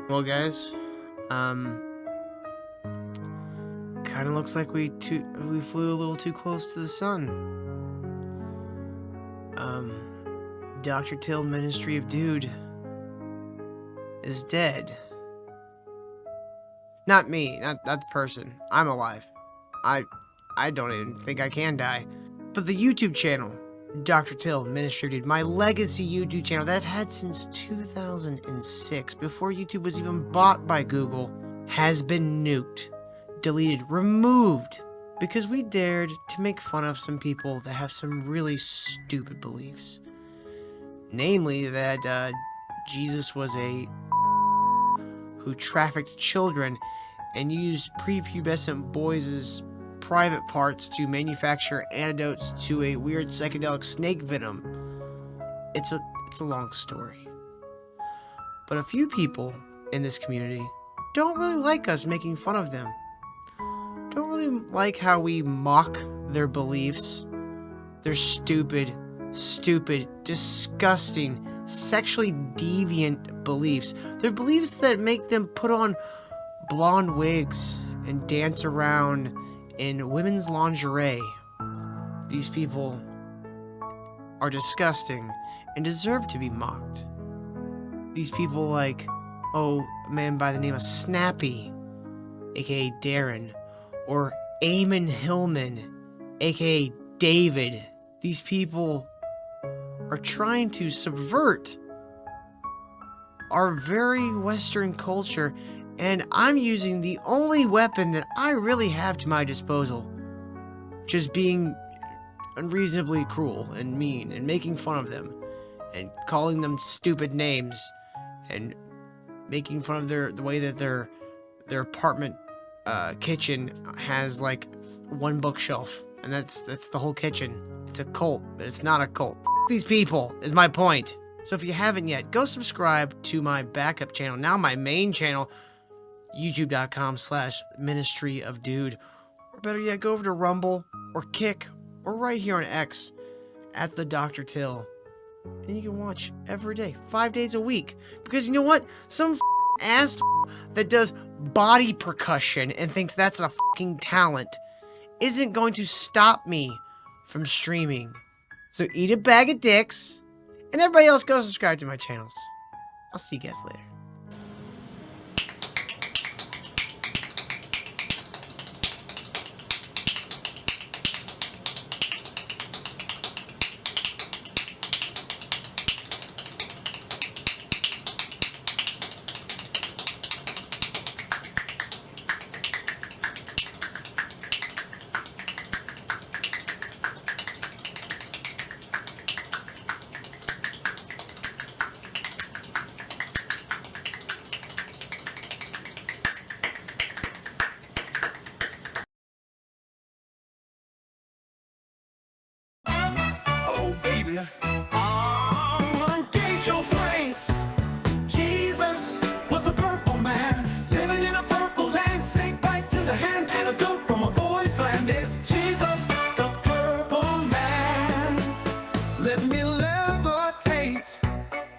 Well, guys, kind of looks like we flew a little too close to the sun. Dr. Till Ministry of Dude is dead. Not me, not the person. I'm alive. I don't even think I can die. But the YouTube channel, Dr. Till Ministry of Dude, my legacy YouTube channel that I've had since 2006, before YouTube was even bought by Google, has been nuked, deleted, removed, because we dared to make fun of some people that have some really stupid beliefs. Namely that Jesus was a who trafficked children and used prepubescent boys' private parts to manufacture antidotes to a weird psychedelic snake venom. It's a long story. But a few people in this community don't really like us making fun of them. Don't really like how we mock their beliefs, their stupid, disgusting, sexually deviant beliefs. They're beliefs that make them put on blonde wigs and dance around in women's lingerie. These people are disgusting and deserve to be mocked. These people like, a man by the name of Snappy, aka Darren, or Eamon Hillman, aka David. These people are trying to subvert our very Western culture, and I'm using the only weapon that I really have to my disposal, which is being unreasonably cruel and mean and making fun of them and calling them stupid names and making fun of the way that their apartment kitchen has like one bookshelf, and that's the whole kitchen. It's a cult, but it's not a cult. These people is my point. So if you haven't yet, go subscribe to my backup channel, now my main channel, youtube.com/Ministry of Dude. Or better yet, go over to Rumble or Kick or right here on X at the Dr. Till. And you can watch every day, 5 days a week. Because you know what? Some ass that does body percussion and thinks that's a fucking talent isn't going to stop me from streaming. So eat a bag of dicks, and everybody else go subscribe to my channels. I'll see you guys later. Engage your flames. Jesus was the purple man, living in a purple land. Snake bite to the hand, antidote from a boy's gland. It's Jesus, the purple man. Let me levitate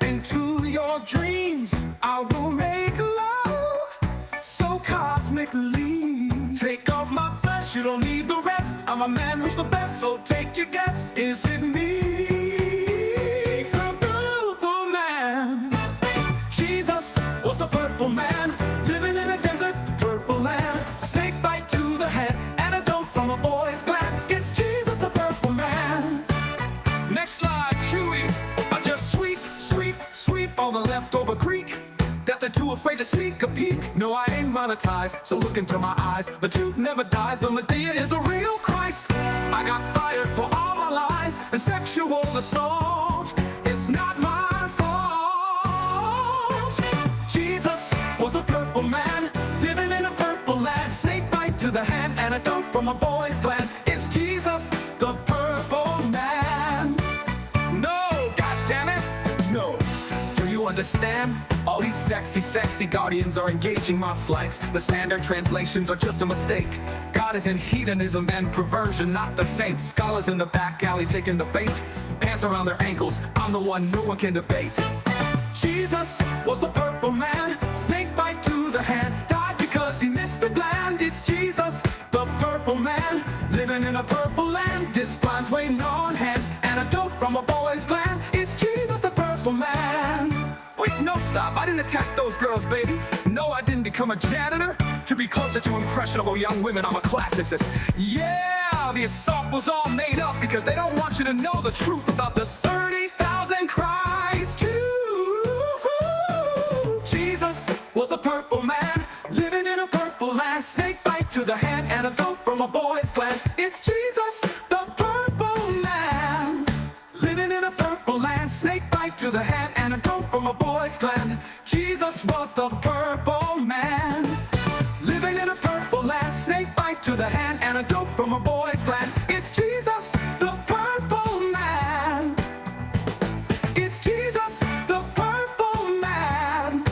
into your dreams. I will make love so cosmically. Take off my flesh, you don't need the rest. I'm a man who's the best, so take your guess. Is it me? The purple man, living in a desert, purple land. Snake bite to the head, antidote from a boy's gland. It's Jesus, the purple man. Next slide, Chewy. I just sweep all the leftover Greek that they're too afraid to sneak a peek. No, I ain't monetized, so look into my eyes. The truth never dies, the Medea is the real Christ. I got fired for all my lies and sexual assault. It's not my Jesus was the purple man, living in a purple land. Snake bite to the hand, antidote from a boy's gland. It's Jesus, the purple man. No, goddammit, no. Do you understand? All these sexy guardians are engaging my flanks. The standard translations are just a mistake. God is in hedonism and perversion, not the saints. Scholars in the back alley taking the bait. Pants around their ankles, I'm the one no one can debate. Jesus was the purple man, snake bite to the hand, died because he missed the gland. It's Jesus, the purple man, living in a purple land. This blind's waiting on hand, antidote from a boy's gland. It's Jesus, the purple man. Wait, no, stop, I didn't attack those girls, baby. No, I didn't become a janitor to be closer to impressionable young women. I'm a classicist. Yeah, the assault was all made up because they don't want you to know the truth about the 30,000 cries. Jesus was the purple man, living in a purple land. Snake bite to the hand, antidote from a boy's gland. It's Jesus, the purple man, living in a purple land. Snake bite to the hand, antidote from a boy's gland. Jesus was the purple man, living in a purple land. Snake bite to the hand, antidote from a boy's gland. It's Jesus, the purple man. It's Jesus, the purple man.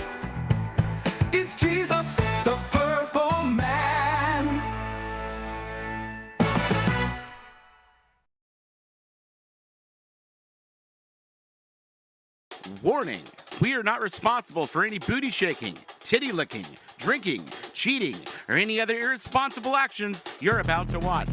It's Jesus, the purple man. Warning, we are not responsible for any booty shaking, titty licking, drinking, cheating, or any other irresponsible actions you're about to watch.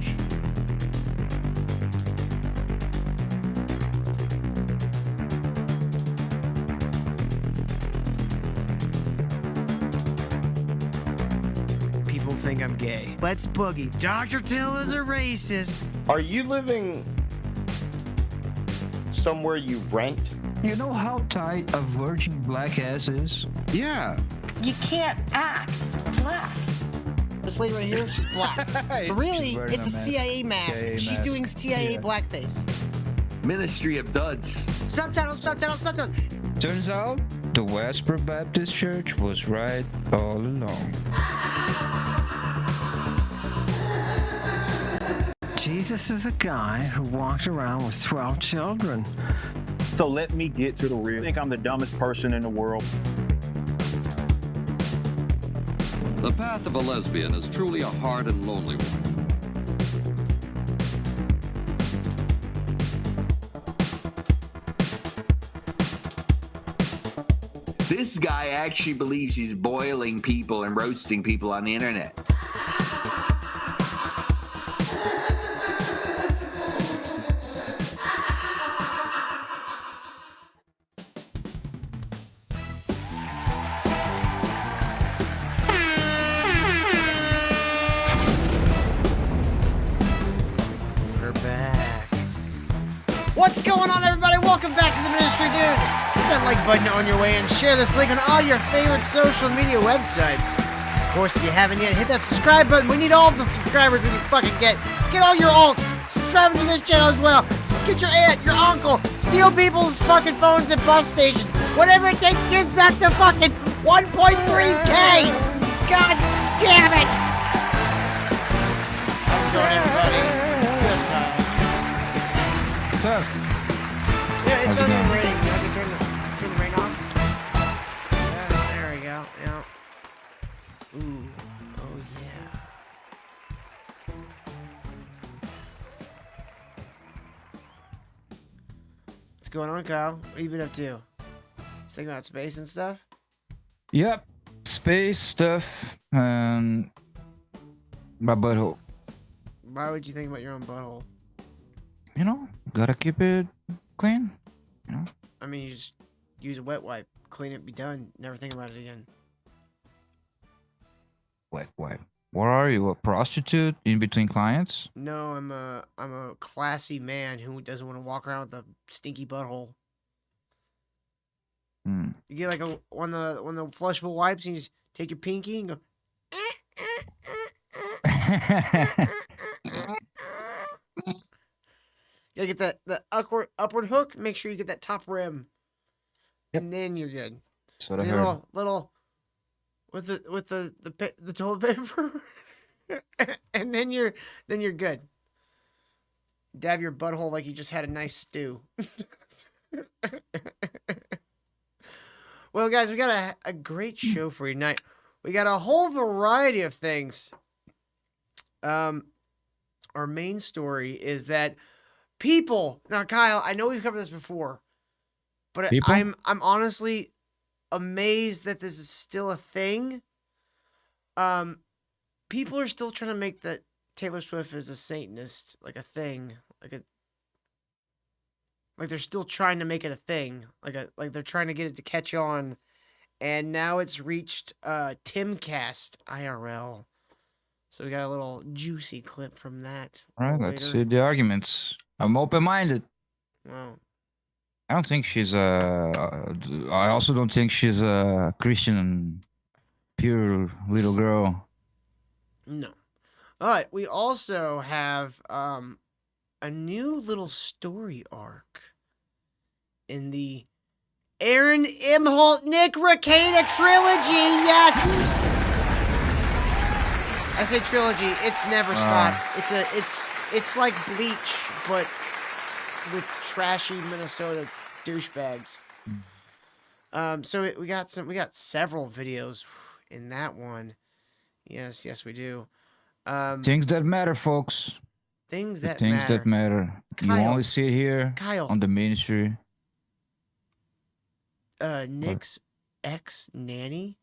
People think I'm gay. Let's boogie. Dr. Till is a racist. Are you living somewhere you rent? You know how tight a virgin black ass is? Yeah. You can't act black. This lady right here, she's black. But really, She's wearing it's a a mask. CIA mask. CIA She's mask. doing CIA Yeah. blackface. Ministry of Duds. Subtitles, subtitles, subtitles. Turns out, the Westboro Baptist Church was right all along. Jesus is a guy who walked around with 12 children. So let me get to the real. I think I'm the dumbest person in the world. The path of a lesbian is truly a hard and lonely one. This guy actually believes he's boiling people and roasting people on the internet. We're back. What's going on, everybody? Welcome back to the ministry, dude. Hit that like button on your way and share this link on all your favorite social media websites. Of course, if you haven't yet, hit that subscribe button. We need all the subscribers we can fucking get. Get all your alts. Subscribe to this channel as well. Get your aunt, your uncle, steal people's fucking phones at bus stations. Whatever it takes to get back to fucking 1.3K. God damn it. How's it going, everybody? It's good, What's up? Yeah, it's How's it not even going? raining. You have to turn the rain off. Yeah, there we go. Yeah. Ooh. Oh yeah. What's going on, Kyle? What have you been up to? Just thinking about space and stuff? Yep. Space stuff and my butthole. Why would you think about your own butthole? You know, gotta keep it clean. You know? I mean, you just use a wet wipe, clean it, be done. Never think about it again. Wait. Where are you? A prostitute in between clients? No, I'm a classy man who doesn't want to walk around with a stinky butthole. Hmm. You get like one of the flushable wipes, and you just take your pinky and go. You gotta get the upward hook. Make sure you get that top rim, and then you're good. That's what I And heard. little with the toilet paper, and then you're good. Dab your butthole like you just had a nice stew. Well, guys, we got a great show for you tonight. We got a whole variety of things. Our main story is that people. Now, Kyle, I know we've covered this before, but People? I'm honestly amazed that this is still a thing. People are still trying to make that Taylor Swift is a Satanist, like a thing, like they're still trying to make it a thing, like they're trying to get it to catch on, and now it's reached Timcast IRL. So we got a little juicy clip from that. All right, let's see the arguments. I'm open-minded. Wow. I don't think she's I also don't think she's a Christian, pure little girl. No. All right. We also have a new little story arc in the Aaron Imholt Nick Rekieta trilogy. Yes. I say trilogy. It's never stopped. It's like Bleach, but with trashy Minnesota douchebags. So we got several videos in that one. Yes, we do. Things that matter, folks. Things The that things matter. that matter. You Kyle. only see it here Kyle. on the ministry. Nick's ex-nanny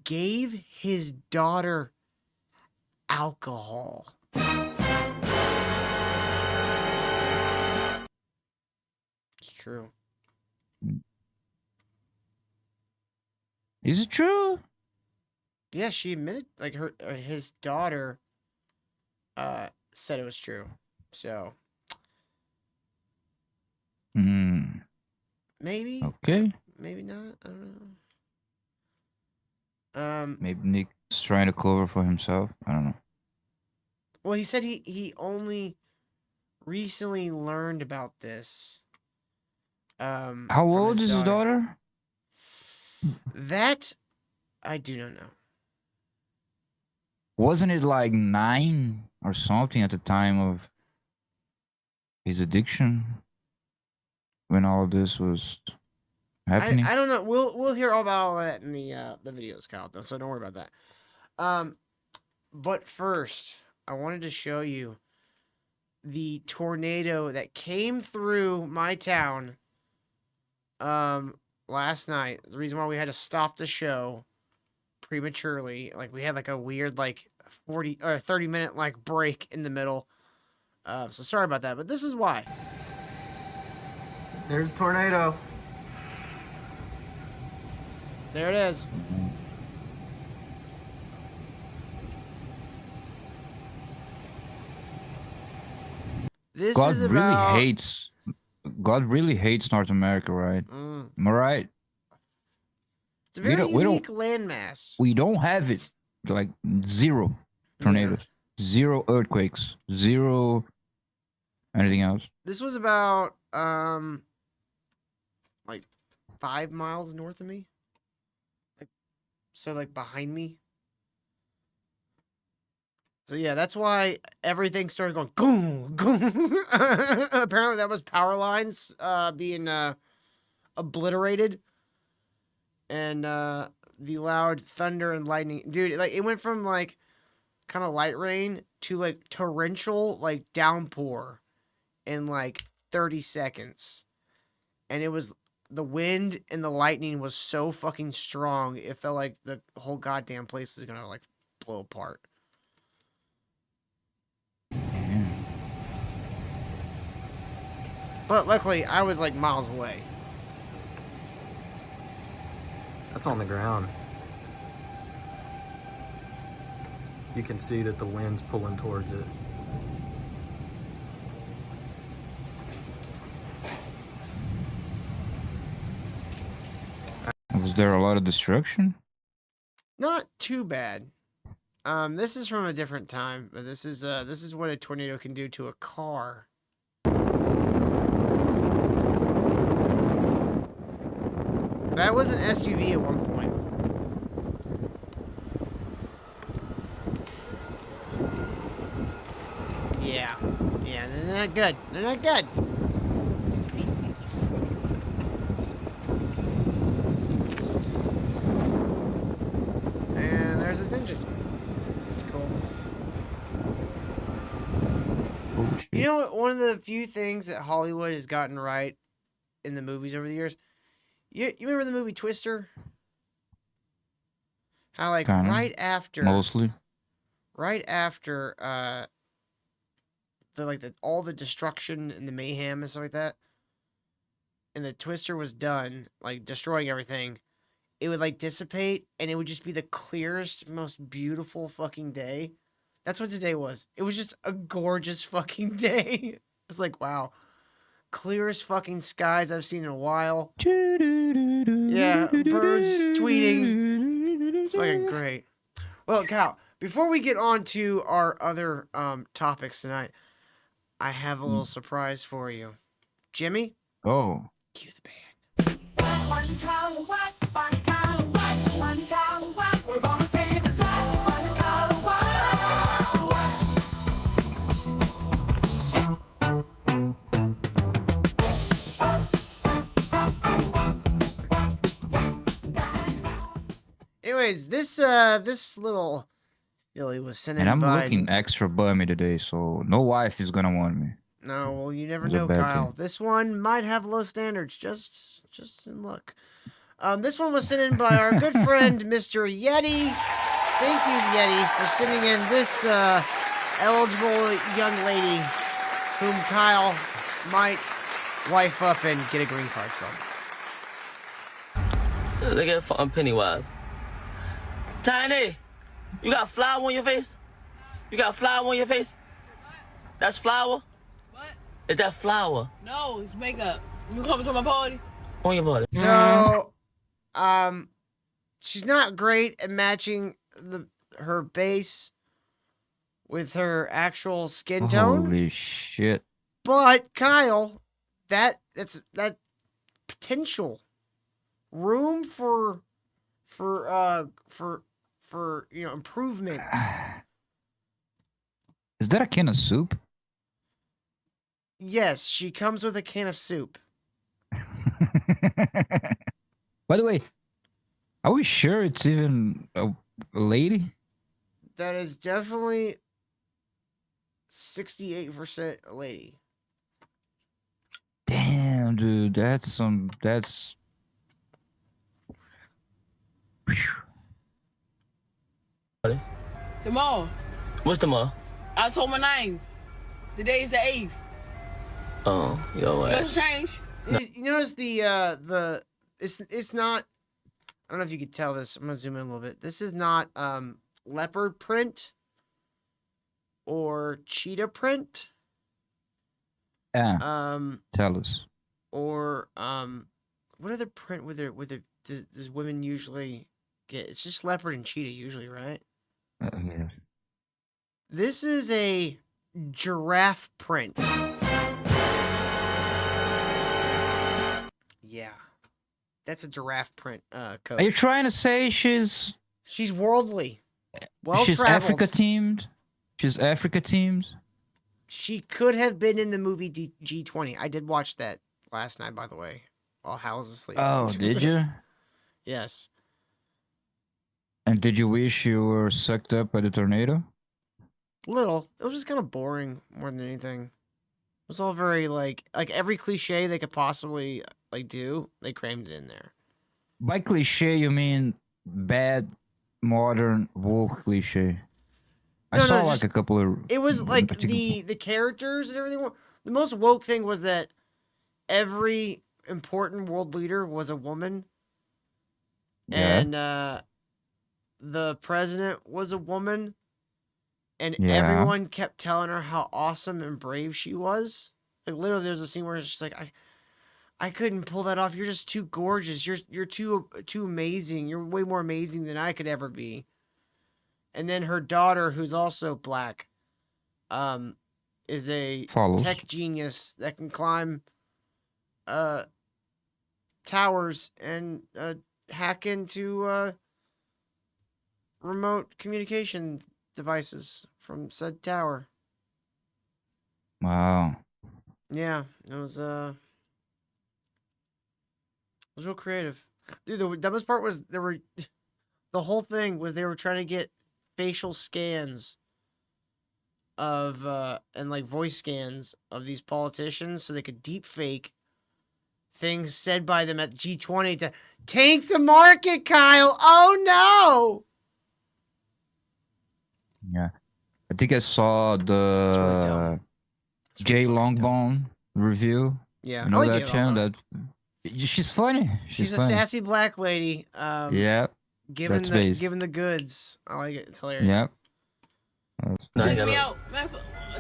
gave his daughter alcohol. It's true. Is it true? Yeah, she admitted, like, his daughter said it was true. So maybe. Okay. Maybe not. I don't know. Maybe Nick's trying to cover for himself. I don't know. Well, he said he only recently learned about this. How from old is his daughter? That I do not know. Wasn't it like 9 or something at the time of his addiction when all this was happening? I don't know. We'll hear all about all that in the videos, Kyle. Though, so don't worry about that. But first, I wanted to show you the tornado that came through my town last night. The reason why we had to stop the show prematurely, like we had like a weird like 40 or 30-minute like break in the middle. So sorry about that, but this is why. There's a tornado. There it is. This God is about... God really hates North America, right? Am I right? It's a very unique landmass. We don't have it. Like 0 tornadoes, 0 earthquakes, 0 anything else. This was about like 5 miles north of me. Like behind me. So yeah, that's why everything started going goom, goom. Apparently that was power lines being obliterated. And the loud thunder and lightning. Dude, like it went from like kind of light rain to like torrential like downpour in like 30 seconds. And it was the wind and the lightning was so fucking strong, it felt like the whole goddamn place was gonna like blow apart. But luckily, I was like miles away. That's on the ground. You can see that the wind's pulling towards it. Was there a lot of destruction? Not too bad. This is from a different time, but this is what a tornado can do to a car. That was an SUV at one point. Yeah, they're not good. They're not good. And there's his engine. It's cool. Oh, shit. You know what? One of the few things that Hollywood has gotten right in the movies over the years You remember the movie Twister? How like Kinda. right Mostly. after all the destruction and the mayhem and stuff like that, and the Twister was done, like destroying everything, it would like dissipate and it would just be the clearest, most beautiful fucking day. That's what today was. It was just a gorgeous fucking day. It's like, wow. Clearest fucking skies I've seen in a while. Yeah, birds tweeting. It's fucking great. Well, Cal, before we get on to our other topics tonight, I have a little surprise for you. Jimmy? Oh. Cue the band. We're gonna save this life. One color, Anyways, this little Billy was sent in And I'm by... looking extra bummy today, so no wife is gonna want me. No, well, you never It's a know, bad Kyle. thing. This one might have low standards, just in luck. This one was sent in by our good friend, Mr. Yeti. Thank you, Yeti, for sending in this eligible young lady whom Kyle might wife up and get a green card from. Look at fucking Pennywise. Tiny, you got flour on your face? You got flour on your face? That's flour? What? Is that flour? No, it's makeup. You coming to my party? On your body. So, she's not great at matching her base with her actual skin tone. Holy shit. But Kyle, that's potential room for improvement. Is that a can of soup? Yes, she comes with a can of soup. By the way, are we sure it's even a lady? That is definitely 68% a lady. Damn, dude, that's Tomorrow. What's tomorrow? October 9th. Today's the 8th. Oh, you know what? Let's change. You notice it's not, I don't know if you could tell this. I'm gonna zoom in a little bit. This is not leopard print or cheetah print. yeah. Tell us. Or what other print does women usually get? It's just leopard and cheetah usually, right? Yeah. This is a giraffe print. Yeah. That's a giraffe print coat. Are you trying to say she's worldly. Well she's traveled. Africa themed? She's Africa themed? She could have been in the movie G20. I did watch that last night, by the way, while Hal was asleep. Oh, did you? Yes. And did you wish you were sucked up by the tornado? Little. It was just kind of boring more than anything. It was all very like every cliche they could possibly do, they crammed it in there. By cliche, you mean bad, modern, woke cliche. I saw like a couple of... It was like the characters and everything. The most woke thing was that every important world leader was a woman. Yeah. And the president was a woman. And Yeah. everyone kept telling her how awesome and brave she was. Like literally there's a scene where it's just like, I couldn't pull that off. You're just too gorgeous. You're too amazing. You're way more amazing than I could ever be. And then her daughter, who's also black, is a tech genius that can climb towers and hack into remote communication devices from said tower. Wow. Yeah, it was real creative. Dude, the dumbest part was the whole thing was they were trying to get facial scans of and like voice scans of these politicians so they could deep fake things said by them at G20 to tank the market, Kyle. Oh no. Yeah. I think I saw really the dumb. Jay Longbone review. Yeah, You know I like that J-Lo. channel? She's funny. She's a funny. sassy black lady. Yeah. Giving that's the based. giving the goods. I like it. It's hilarious. Yeah. Take me out, man.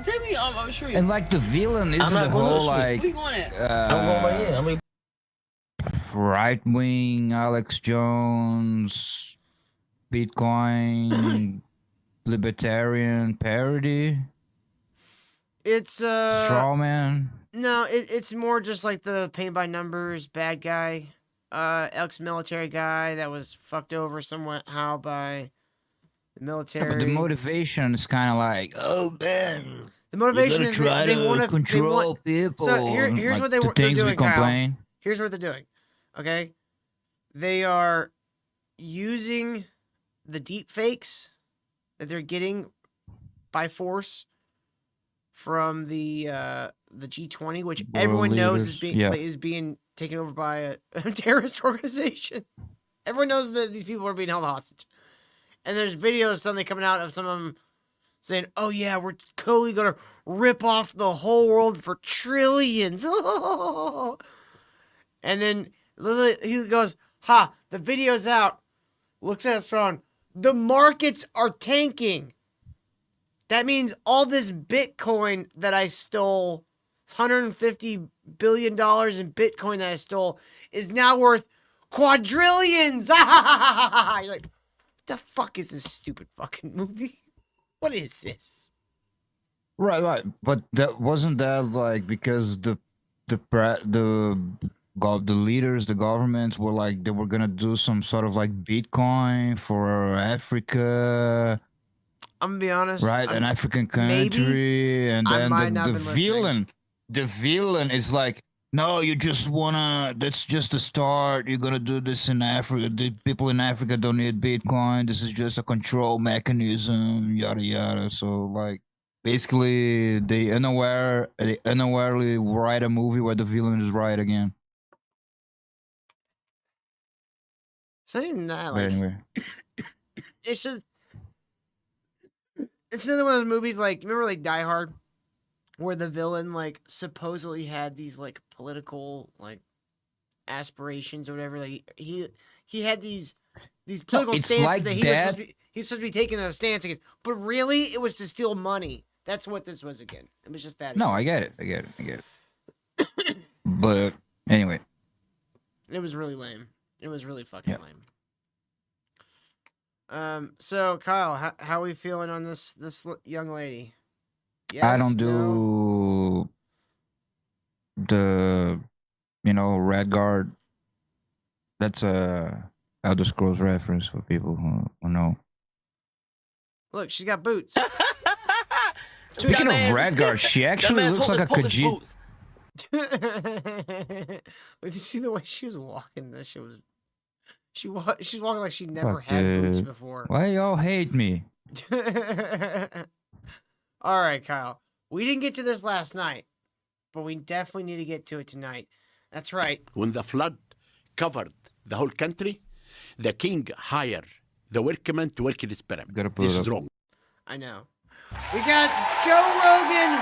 Take me. I'm sure. And like the villain isn't not the going to whole the street. like We going at? I'm going right here. I mean, right wing Alex Jones, Bitcoin, libertarian parody, It's strawman. no, it's more just like the paint by numbers bad guy, ex-military guy that was fucked over somehow by the Yeah, military. but the motivation is kind of like, oh man, The motivation you is gotta that try they to want to control people. So here's like what the they're things doing, we complain. Kyle. Here's what they're doing. Okay, they are using the deep fakes that they're getting by force from the G20, which World everyone knows leaders. is being taken over by a terrorist organization. Everyone knows that these people are being held hostage. And there's videos suddenly coming out of some of them saying, "Oh yeah, we're totally gonna rip off the whole world for trillions." And then he goes, "Ha! The video's out." Looks at his phone. The markets are tanking. That means all this Bitcoin that I stole, $150 billion in Bitcoin that I stole, is now worth quadrillions. You're like, what the fuck is this stupid fucking movie? What is this? Right. But that wasn't that like because the leaders, the governments were like they were gonna do some sort of like Bitcoin for Africa. I'm gonna be honest. Right, an African country, and I then might not the have been listening. villain is like, no, you just wanna. That's just a start. You're gonna do this in Africa. The people in Africa don't need Bitcoin. This is just a control mechanism. Yada yada. So like, basically, they unawarely write a movie where the villain is right again. It's not even that. But Like, anyway, it's just. It's another one of those movies like, remember like Die Hard? Where the villain like supposedly had these like political like aspirations or whatever. Like he had these political it's stances like that he was supposed to be taking a stance against. But really it was to steal money. That's what this was again. It was just that. no, again. I get it. But anyway, It was really lame. It was really fucking lame. So Kyle, how are we feeling on this young lady? Yes, I don't no? do the, Red Guard. That's a Elder Scrolls reference for people who know. Look, she's got boots. Speaking of Red Guard, she actually looks like a Khajiit. Did you see the way she was walking? That shit was. She's walking like she never had boots before. Why y'all hate me? All right, Kyle. We didn't get to this last night, but we definitely need to get to it tonight. That's right. When the flood covered the whole country, the king hired the workmen to work in his pyramid. This is wrong. I know. We got Joe Rogan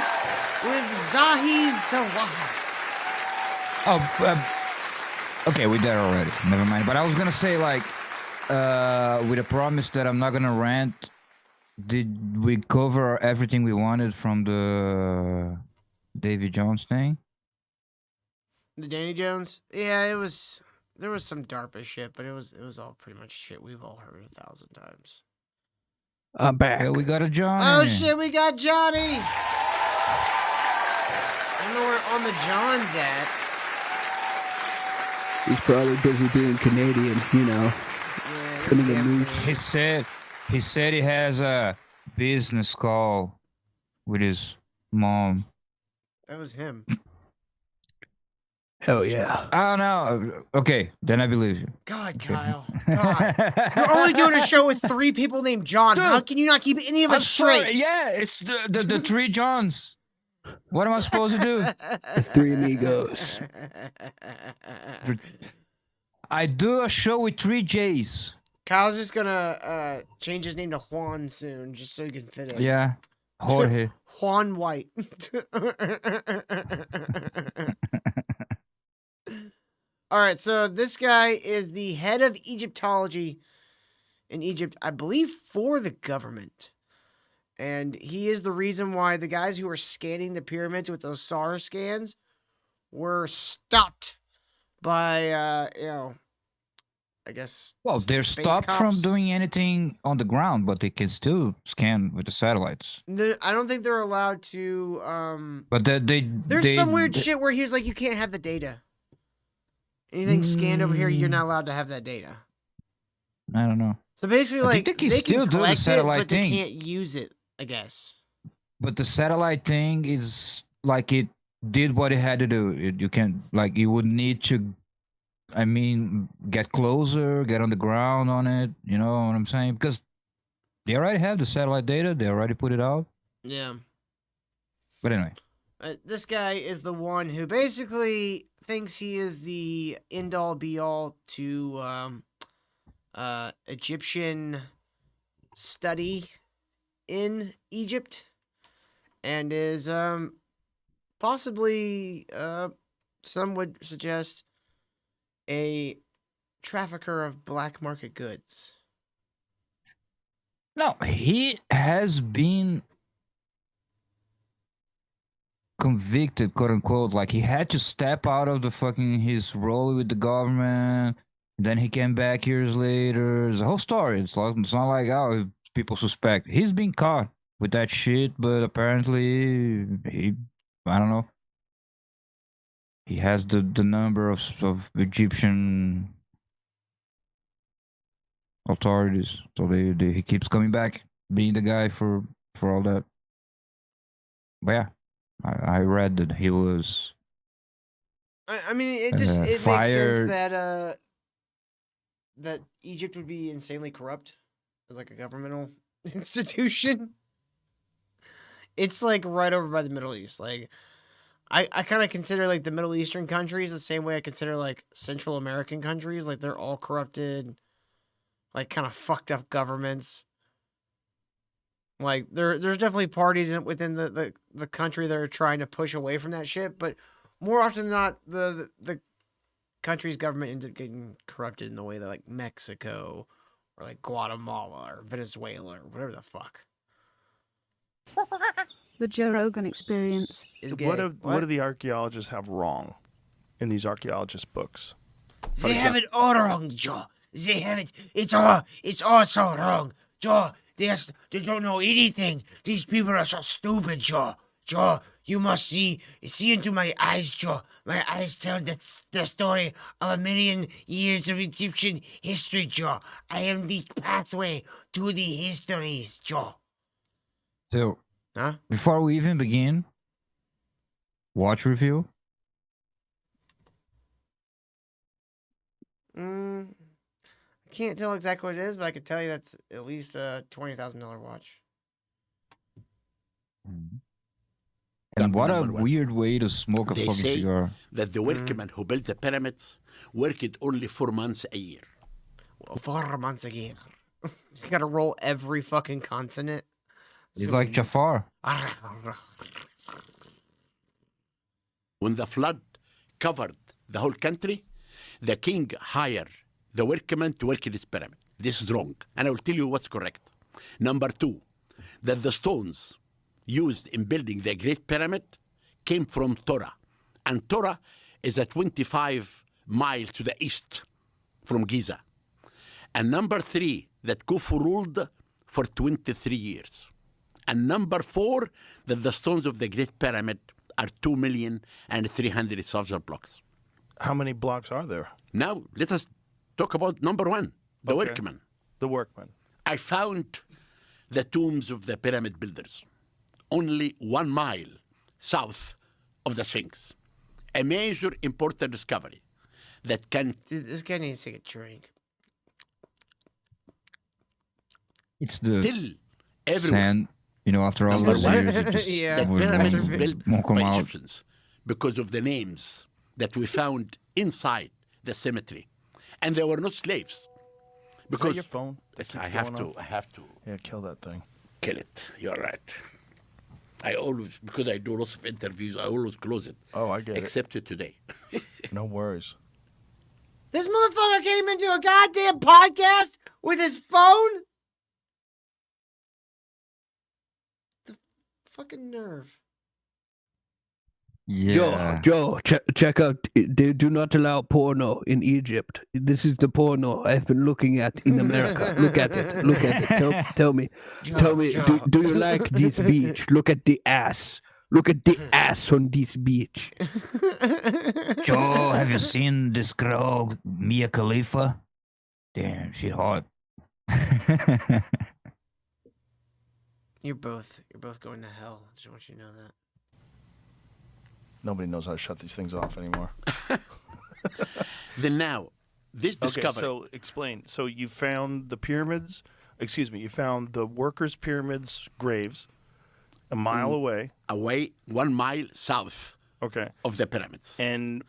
with Zahi Zawahas. Oh, okay, we did already. Never mind. But I was gonna say, like, with a promise that I'm not gonna rant. Did we cover everything we wanted from the Davy Jones thing? The Danny Jones? Yeah, it was. There was some DARPA shit, but it was all pretty much shit we've all heard 1,000 times. I'm back. Yeah, we got a Johnny. Oh shit, we got Johnny. I don't know where on the John's at. He's probably busy being Canadian, Yeah, sending a news. He said he has a business call with his mom. That was him. Hell yeah. I don't know. Okay, then I believe you. God, Kyle. God. You're only doing a show with 3 people named John. Dude, how can you not keep any of us straight? Sorry. Yeah, it's the 3 Johns. What am I supposed to do? The Three Amigos. I do a show with 3 J's. Kyle's just gonna change his name to Juan soon, just so he can fit in. Yeah. Jorge. Juan White. All right, so this guy is the head of Egyptology in Egypt, I believe, for the government. And he is the reason why the guys who were scanning the pyramids with those SAR scans were stopped by, I guess. Well, they're space stopped cops. from doing anything on the ground, but they can still scan with the satellites. I don't think they're allowed to. But There's some weird shit where he was like, you can't have the data. Anything scanned over here, you're not allowed to have that data. I don't know. So basically, I like, think they they still can do the collect it, satellite but they thing. can't use it, I guess. But the satellite thing is like it did what it had to do. You can't, like, you would need to, I mean, get closer, get on the ground on it. You know what I'm saying? Because they already have the satellite data. They already put it out. Yeah. But anyway. This guy is the one who basically thinks he is the end-all be-all to Egyptian study in Egypt, and is possibly, some would suggest, a trafficker of black market goods. No, he has been convicted, quote unquote. Like, he had to step out of the fucking his role with the government. Then he came back years later. It's a whole story. It's not like, oh, people suspect. He's been caught with that shit, but apparently I don't know. He has the number of Egyptian authorities, so he keeps coming back, being the guy for all that. But yeah, I read that he was. I mean, it makes sense that that Egypt would be insanely corrupt as like a governmental institution. It's like right over by the Middle East. Like, I kind of consider like the Middle Eastern countries the same way I consider like Central American countries. Like, they're all corrupted, like kind of fucked up governments. Like, there's definitely parties within the country that are trying to push away from that shit, but more often than not, the country's government ends up getting corrupted in the way that like Mexico or like Guatemala or Venezuela or whatever the fuck. The Joe Rogan Experience. What do the archaeologists have wrong in these archaeologist books? They have it all wrong, Joe. They have it. It's all so wrong, Joe. They don't know anything. These people are so stupid, Joe. Joe, you must see into my eyes, Joe. My eyes tell the story of 1,000,000 years of Egyptian history, Joe. I am the pathway to the histories, Joe. So, before we even begin, watch review. I can't tell exactly what it is, but I can tell you that's at least a $20,000 watch. And what a weird way to smoke a They fucking say cigar. that the workmen who built the pyramids worked only 4 months a year. Well, 4 months a year. You gotta roll every fucking consonant. He's like Jafar. When the flood covered the whole country, the king hired the workmen to work in his pyramid. This is wrong, and I will tell you what's correct. Number 2, that the stones used in building the Great Pyramid came from Torah, and Torah is a 25 miles to the east from Giza. And number 3, that Khufu ruled for 23 years. And number 4, that the stones of the Great Pyramid are 2,300,000 blocks. How many blocks are there? Now, let us talk about number 1, the workmen. The workmen. I found the tombs of the pyramid builders only 1 mile south of the Sphinx. A major important discovery that can... Dude, this guy needs to take a drink. It's the Till everyone sand You know, after all Number those one, years, it just Yeah. the won't- pyramids won't- built won't come by out. Egyptians because of the names that we found inside the cemetery, and they were not slaves. Because your phone. that I keeps have going to. off? I have to Yeah, kill that thing. kill it. You're right. I always, because I do lots of interviews, I always close it. Oh, I get Except today. No worries. This motherfucker came into a goddamn podcast with his phone? The fucking nerve. Yeah. Joe, check out. They do not allow porno in Egypt. This is the porno I've been looking at in America. Look at it. Look at it. Tell me. Tell me. Do you like this beach? Look at the ass. Look at the ass on this beach. Joe, have you seen this girl, Mia Khalifa? Damn, she hot. You're both going to hell. I just want you to know that. Nobody knows how to shut these things off anymore. Then now, this discovery. Okay, so explain. So you found the pyramids. Excuse me. You found the workers' pyramids graves a mile away. Away 1 mile south. Okay. Of the pyramids. And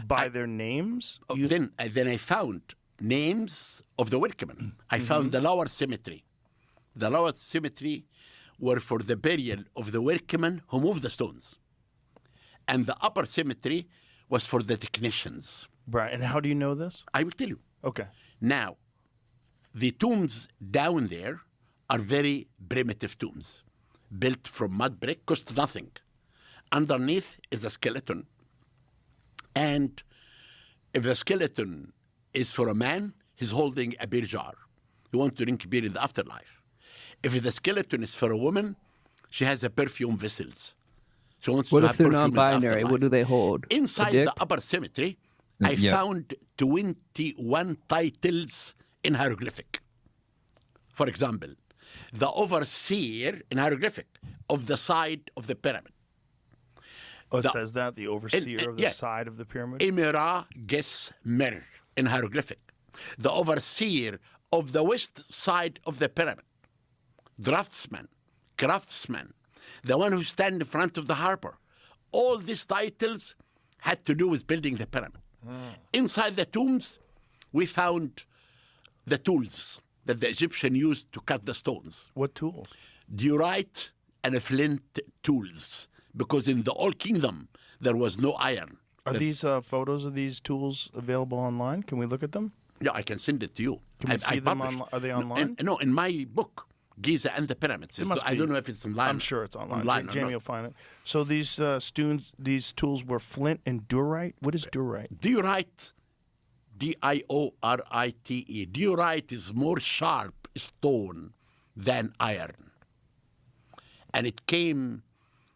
by their names. Then I found names of the workmen. I found the lower cemetery. The lower cemetery were for the burial of the workmen who moved the stones. And the upper cemetery was for the technicians. Right. And how do you know this? I will tell you. Okay. Now, the tombs down there are very primitive tombs, built from mud brick, cost nothing. Underneath is a skeleton. And if the skeleton is for a man, he's holding a beer jar. He wants to drink beer in the afterlife. If the skeleton is for a woman, she has a perfume vessels. She wants What to if have they're perfume in the non-binary? afterlife. What do they hold? Inside A dick? the upper cemetery, I Yeah. found 21 titles in hieroglyphic. For example, the overseer in hieroglyphic of the side of the pyramid. Oh, it says that? The overseer of the yeah. side of the pyramid? Imira Ges Mer in hieroglyphic. The overseer of the west side of the pyramid. Draftsman, craftsman, the one who stand in front of the harbor. All these titles had to do with building the pyramid. Inside the tombs, we found the tools that the Egyptian used to cut the stones. What tools? Diorite and flint tools, because in the Old Kingdom, there was no iron. Are these photos of these tools available online? Can we look at them? Yeah, I can send it to you. Can we see them published. Are they No, online? No, in my book, Giza and the Pyramids. It must I be. don't know if it's online. I'm sure it's online. Online or Jamie not. will find it. So these these tools were flint and diorite. What is diorite? Diorite, Diorite. Diorite is more sharp stone than iron. And it came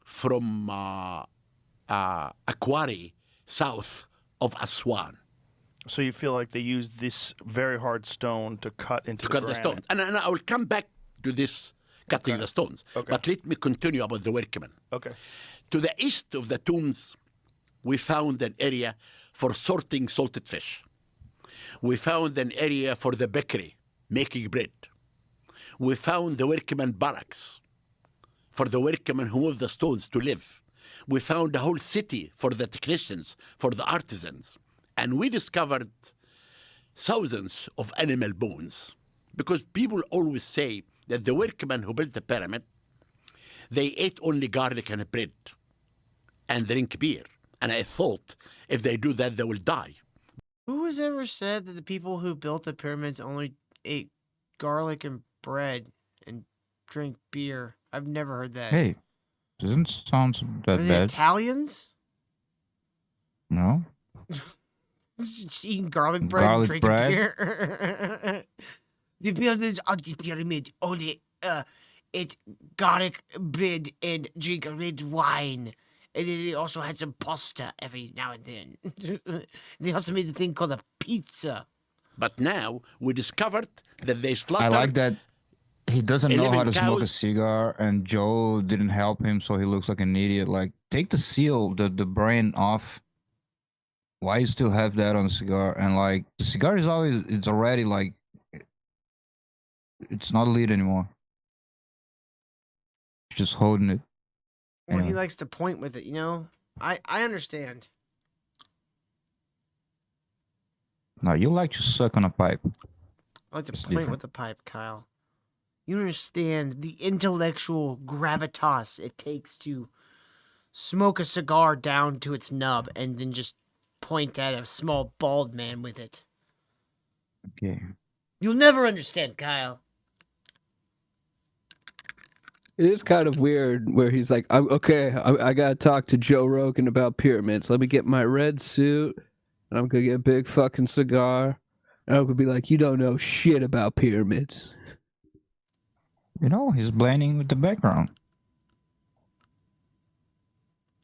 from a quarry south of Aswan. So you feel like they used this very hard stone to cut into To cut the granite. stones. And I will come back to this cutting the stones. Okay. But let me continue about the workmen. Okay. To the east of the tombs, we found an area for sorting salted fish. We found an area for the bakery, making bread. We found the workmen barracks for the workmen who moved the stones to live. We found a whole city for the technicians, for the artisans. And we discovered thousands of animal bones. Because people always say that the workmen who built the pyramid, they ate only garlic and bread and drink beer. And I thought if they do that, they will die. Who has ever said that the people who built the pyramids only ate garlic and bread and drank beer? I've never heard that. Hey, doesn't sound Are that they bad. Italians? No? Just eating garlic bread Garlic and drinking bread? beer. The builders of the pyramid only ate garlic bread and drink red wine. And then they also had some pasta every now and then. They also made a thing called a pizza. But now we discovered that they I slaughtered. like that he doesn't know 11 how to smoke a cows. cigar, and Joe didn't help him, so he looks like an idiot. Like, take the seal, the brain off. Why you still have that on the cigar? And like, the cigar is always, it's already like, it's not lit anymore. Just holding it. Well, he Anyway. likes to point with it, you know? I understand. No, you like to suck on a pipe. I like to It's point different. with the pipe, Kyle. You understand the intellectual gravitas it takes to smoke a cigar down to its nub and then just point at a small bald man with it. Okay. You'll never understand, Kyle. It is kind of weird where he's like, I gotta talk to Joe Rogan about pyramids. Let me get my red suit, and I'm gonna get a big fucking cigar, and I'm gonna be like, you don't know shit about pyramids. You know, he's blending with the background.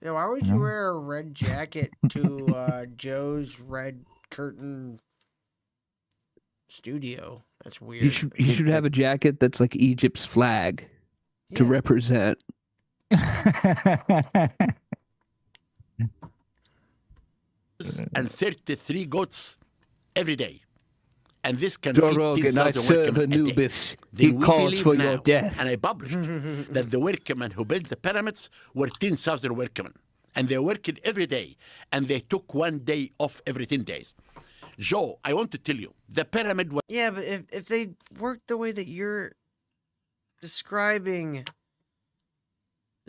Yeah, why would you wear a red jacket to Joe's red curtain studio? That's weird. He should have a jacket that's like Egypt's flag to represent. And 33 goats every day. And this can Joe feed Rogan, I 10,000 serve workmen a day. Anubis. Then He we calls believe for now, your death. And I published that the workmen who built the pyramids were 10,000 workmen. And they worked every day. And they took 1 day off every 10 days. Joe, I want to tell you, the pyramid was... Yeah, but if they worked the way that you're describing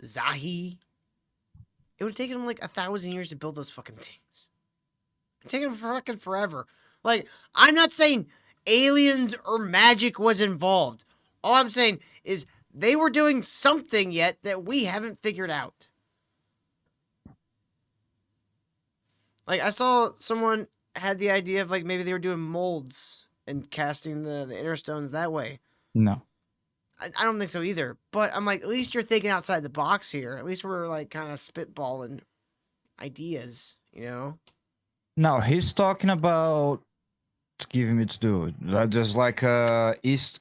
Zahi, it would have taken them like 1,000 years to build those fucking things. It would take them fucking forever. Like, I'm not saying aliens or magic was involved. All I'm saying is they were doing something yet that we haven't figured out. Like, I saw someone had the idea of, like, maybe they were doing molds and casting the inner stones that way. No. I don't think so either. But I'm like, at least you're thinking outside the box here. At least we're, like, kind of spitballing ideas, you know? No, he's talking about giving me its due. There's like it's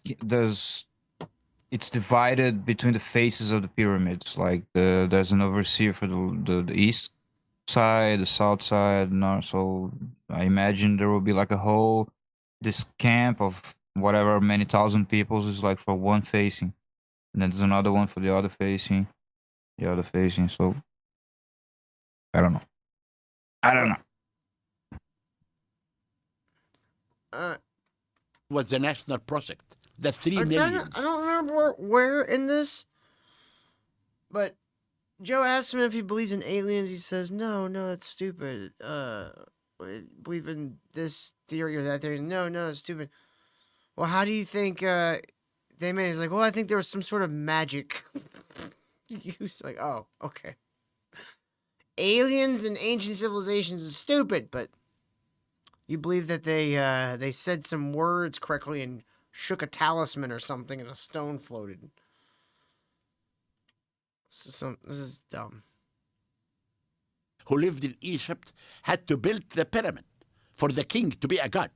divided between the faces of the pyramids. Like there's an overseer for the east side, the south side, north. So I imagine there will be like this camp of whatever many thousand people is like for one facing, and then there's another one for the other facing, So I don't know. was the national project. The 3 I'm million. trying to, I don't remember where in this, but Joe asked him if he believes in aliens. He says, no, that's stupid. Believe in this theory or that theory. No, that's stupid. Well, how do you think they made it? He's like, well, I think there was some sort of magic. He's like, oh, okay. Aliens and ancient civilizations is stupid, but you believe that they said some words correctly and shook a talisman or something and a stone floated. This is dumb. Who lived in Egypt had to build the pyramid for the king to be a god.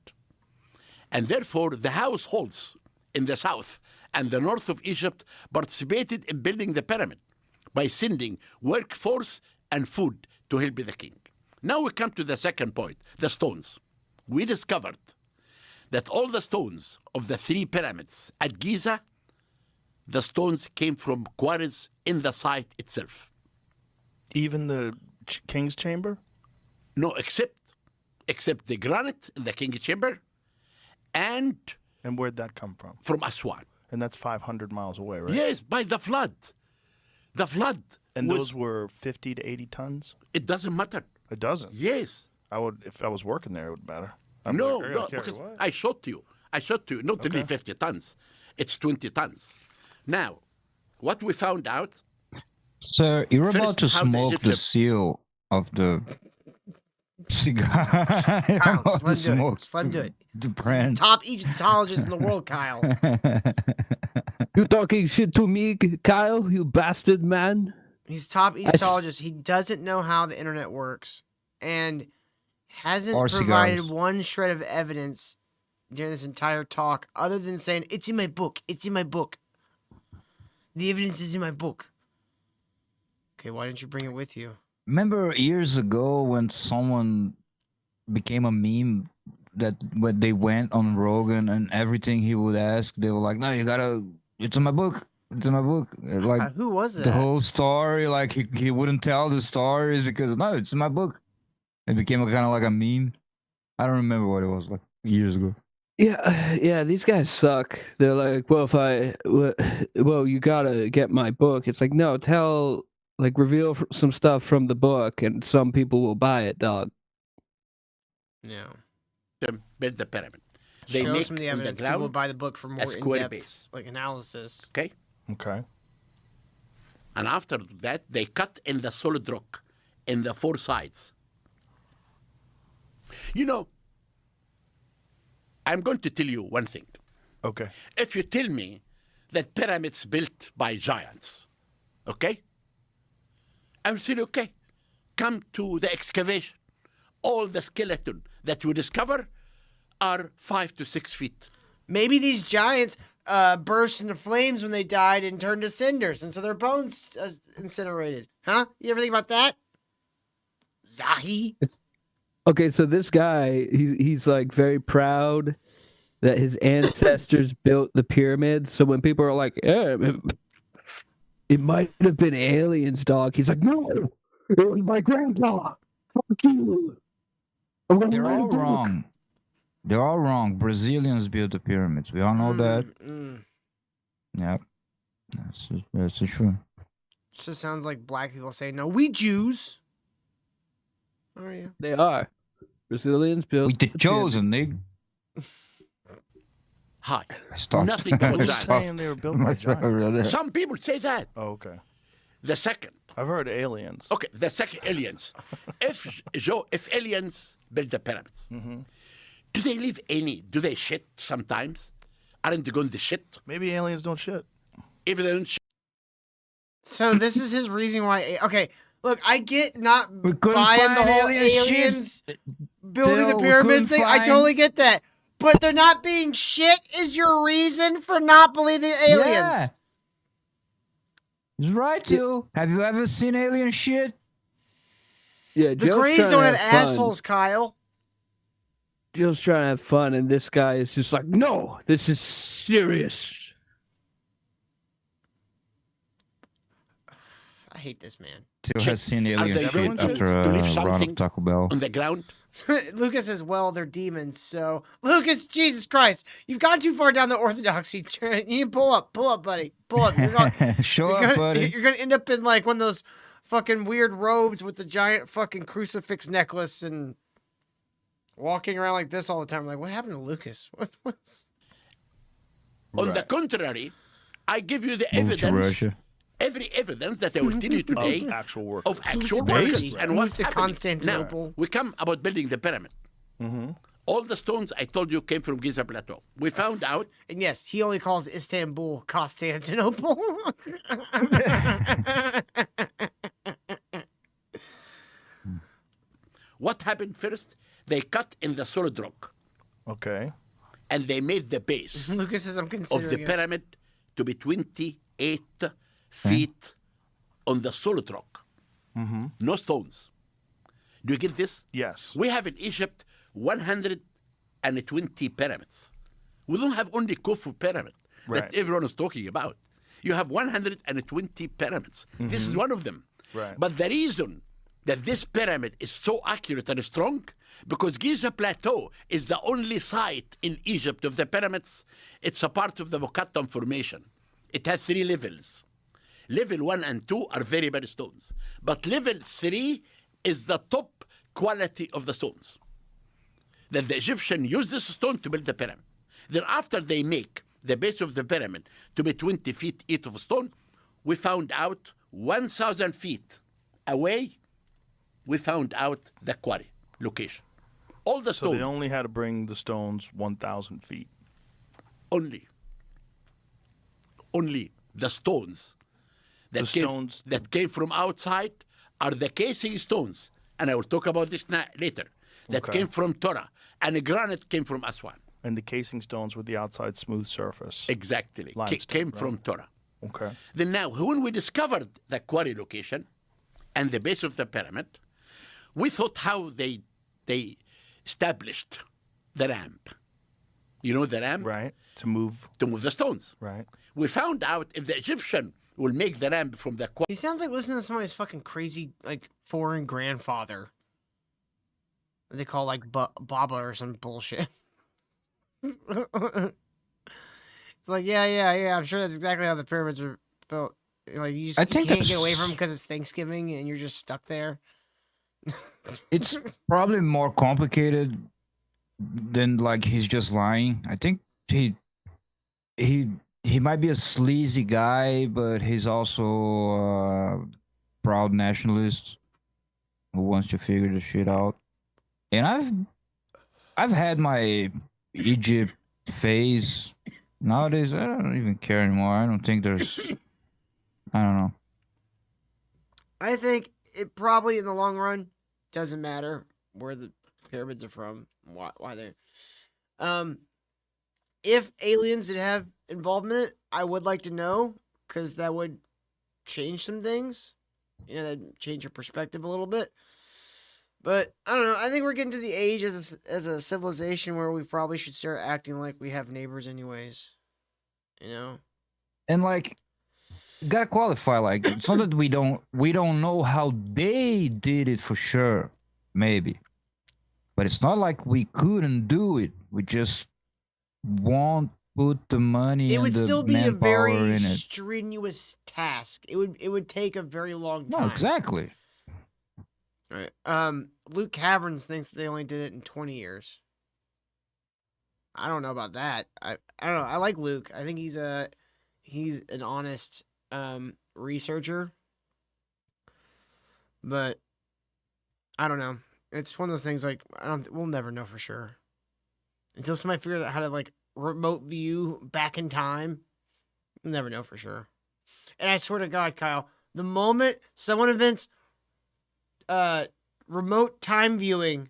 And therefore, the households in the south and the north of Egypt participated in building the pyramid by sending workforce and food to help the king. Now we come to the second point, the stones. We discovered that all the stones of the 3 pyramids at Giza, the stones came from quarries in the site itself. Even the king's chamber? No, except the granite in the king's chamber, and where'd that come from? From Aswan. And that's 500 miles away, right? Yes, by the flood. The flood. And those were 50 to 80 tons? It doesn't matter. It doesn't? Yes. If I was working there, it would matter. No, because I showed you. Not really 50 tons. It's 20 tons. Now, what we found out... Sir, you're First, about to how the smoke the Egyptian- seal of the cigar. Kyle, just let him do it. Just let him do it. The brand. Top Egyptologist in the world, Kyle. You talking shit to me, Kyle? You bastard man. He's top Egyptologist. He doesn't know how the internet works, and hasn't Or provided cigars. one shred of evidence during this entire talk, other than saying it's in my book. It's in my book. The evidence is in my book. Okay, why didn't you bring it with you? Remember years ago when someone became a meme that when they went on Rogan and everything he would ask, they were like, "No, you gotta. It's in my book. It's in my book. Like who was the that? whole story. Like he wouldn't tell the stories because no, it's in my book. It became kind of like a meme. I don't remember what it was like years ago. Yeah, these guys suck. They're like, well, you gotta get my book. It's like, no, reveal some stuff from the book, and some people will buy it, dog. Yeah. Build the pyramid. They Show make some of the on evidence. the People will ground buy the book for more a square in-depth base. like analysis. Okay. Okay. And after that, they cut in the solid rock in the four sides. You know, I'm going to tell you one thing. Okay. If you tell me that pyramids built by giants, okay? I will say, okay, come to the excavation. All the skeleton that you discover are 5 to 6 feet. Maybe these giants burst into flames when they died and turned to cinders, and so their bones incinerated. Huh? You ever think about that? Zahi? Okay, so this guy, he's like very proud that his ancestors built the pyramids. So when people are like, it might have been aliens, dog. He's like, no, it was my grandpa. Fuck you. They're all wrong. They're all wrong. Brazilians built the pyramids. We all know that. Yep. That's true. It just sounds like black people saying, no, we Jews. How are you? They are. Brazilians built We the chosen, nigga. Hi. Stop. Nothing about Who's giants. saying they were built by giants? Some people say that. Oh, okay. The second. I've heard aliens. Okay, the second aliens. If aliens build the pyramids, do they leave any? Do they shit sometimes? Aren't they going to shit? Maybe aliens don't shit. If they don't shit. So this is his reason why. Okay, look, I get not We couldn't buying the find whole alien shit. aliens building Still, the we pyramids couldn't thing. I find- totally get that. But they're not being shit is your reason for not believing aliens. Yeah. He's right, too. Have you ever seen alien shit? Yeah, The Joe's Greys trying don't to have fun. assholes, Kyle. Joe's trying to have fun, and this guy is just like, no, this is serious. I hate this man. Still has seen alien they shit everyone after should? a To leave run something of Taco Bell. on the ground. Lucas says, well, they're demons, so... Lucas, Jesus Christ, you've gone too far down the orthodoxy. You need to pull up, buddy. Pull up. Show up, buddy. You're gonna end up in, like, one of those fucking weird robes with the giant fucking crucifix necklace and walking around like this all the time. Like, what happened to Lucas? What's... On the contrary, I give you the Moved to evidence. Russia. Every evidence that I will tell you today Of actual work. of actual to workers Turkey. and what's Moved to happening. Constantinople. Now, we come about building the pyramid. All the stones I told you came from Giza Plateau. We found out. And yes, he only calls Istanbul Constantinople. What happened first? They cut in the solid rock. Okay. And they made the base Lucas says, I'm of considering the it. pyramid to be 28 feet on the solid rock. No stones. Do you get this? Yes. We have in Egypt 120 pyramids. We don't have only Khufu pyramid Right. that everyone is talking about. You have 120 pyramids. This is one of them. Right. But the reason that this pyramid is so accurate and strong, because Giza Plateau is the only site in Egypt of the pyramids. It's a part of the Mokattam Formation. It has 3 levels. Level 1 and 2 are very bad stones. But level 3 is the top quality of the stones. That the Egyptian used this stone to build the pyramid. Then after they make the base of the pyramid to be 20 feet each of stone, we found out 1,000 feet away, we found out the quarry location. All the So stones. they only had to bring the stones 1,000 feet. Only the stones that, that came from outside are the casing stones. And I will talk about this later. That Okay. came from Torah. And the granite came from Aswan. And the casing stones with the outside smooth surface. Exactly. Limestone, Came right? from Torah. Okay. Then now, when we discovered the quarry location and the base of the pyramid, we thought how they established the ramp. You know the ramp? Right. To move the stones. Right. We found out if the Egyptian will make the ramp from the He sounds like listening to somebody's fucking crazy, like, foreign grandfather. They call, like, Baba or some bullshit. It's like, yeah, I'm sure that's exactly how the pyramids were built. Like, you can't get away from them because it's Thanksgiving and you're just stuck there. It's probably more complicated than, like, he's just lying. I think he might be a sleazy guy, but he's also a proud nationalist who wants to figure the shit out. And I've had my Egypt phase. Nowadays, I don't even care anymore. I don't think there's... I don't know. I think it probably, in the long run, doesn't matter where the pyramids are from, why they're... If aliens did have involvement, I would like to know, because that would change some things. You know, that'd change your perspective a little bit. But, I don't know, I think we're getting to the age as a civilization where we probably should start acting like we have neighbors anyways. You know? And, like, you gotta qualify, like, it's not that we don't know how they did it for sure, maybe. But it's not like we couldn't do it. We just won't put the money and the manpower in it. It would still be a very strenuous task. It would take a very long time. No, exactly. Right. Luke Caverns thinks they only did it in 20 years. I don't know about that. I don't know. I like Luke. I think he's an honest researcher. But I don't know. It's one of those things, like, we'll never know for sure. Until somebody figures out how to, like, remote view back in time, we'll never know for sure. And I swear to God, Kyle, the moment someone invents remote time viewing,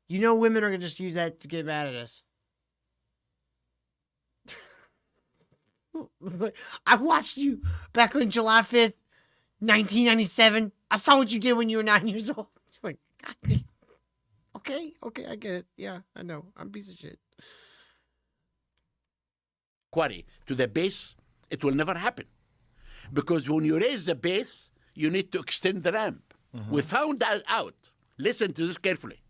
you know women are going to just use that to get mad at us. I watched you back on July 5th, 1997. I saw what you did when you were 9 years old. Like, God damn. Okay, I get it. Yeah, I know. I'm a piece of shit. Quarry to the base, it will never happen. Because when you raise the base, you need to extend the ramp. Mm-hmm. We found out, listen to this carefully,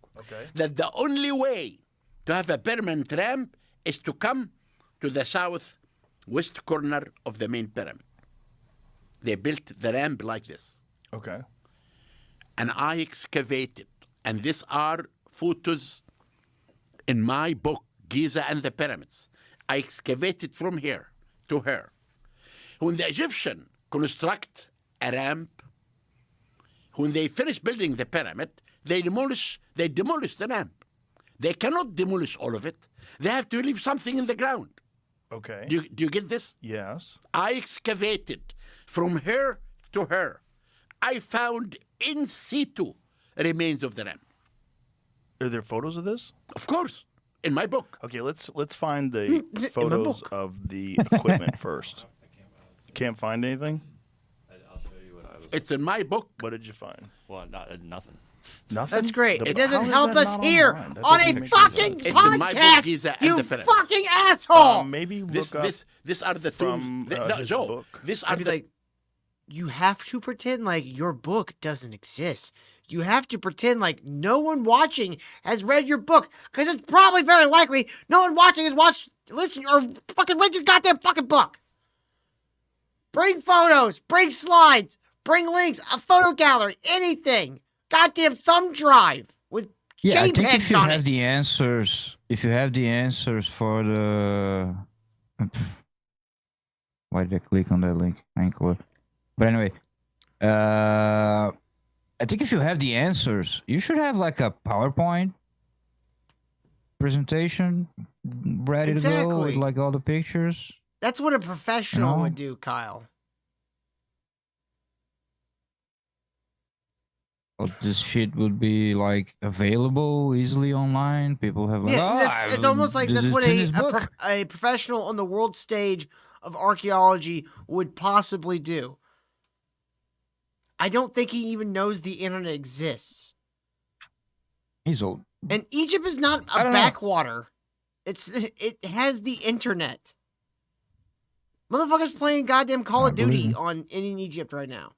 that the only way to have a permanent ramp is to come to the southwest corner of the main pyramid. They built the ramp like this. Okay. And I excavated, and these are photos in my book, Giza and the Pyramids. I excavated from here to here. When the Egyptian construct a ramp, when they finish building the pyramid, they demolish the ramp. They cannot demolish all of it. They have to leave something in the ground. Okay. Do you get this? Yes. I excavated from here to here. I found in situ remains of the ramp. Are there photos of this? Of course, in my book. Okay, let's find the photos of the equipment first. Can't find anything? I'll show you what I was. It's in my book. What did you find? Well, nothing. Nothing? That's great. The- It doesn't how is help that us not here online? That on doesn't a make fucking sense. It's in my book, podcast, Giza and you the Pyramids. fucking asshole. Maybe This look up these are the from tombs. No, his Joe, book. these are I'd be the like, you have to pretend like your book doesn't exist. You have to pretend like no one watching has read your book, because it's probably very likely no one watching has listened, or fucking read your goddamn fucking book. Bring photos, bring slides, bring links, a photo gallery, anything. Goddamn thumb drive with Yeah, I think if JPEGs you on have it. the answers, for the... Why did I click on that link? I ain't clear. But anyway, I think if you have the answers, you should have like a PowerPoint presentation ready to go with Exactly. like all the pictures. That's what a professional No. would do, Kyle. Well, this shit would be like available easily online. People have like, Yeah, it's almost like that's what in this book. a professional on the world stage of archaeology would possibly do. I don't think he even knows the internet exists. He's old. And Egypt is not I a don't know. backwater. It has the internet. Motherfuckers playing goddamn Call of Duty in Egypt right now.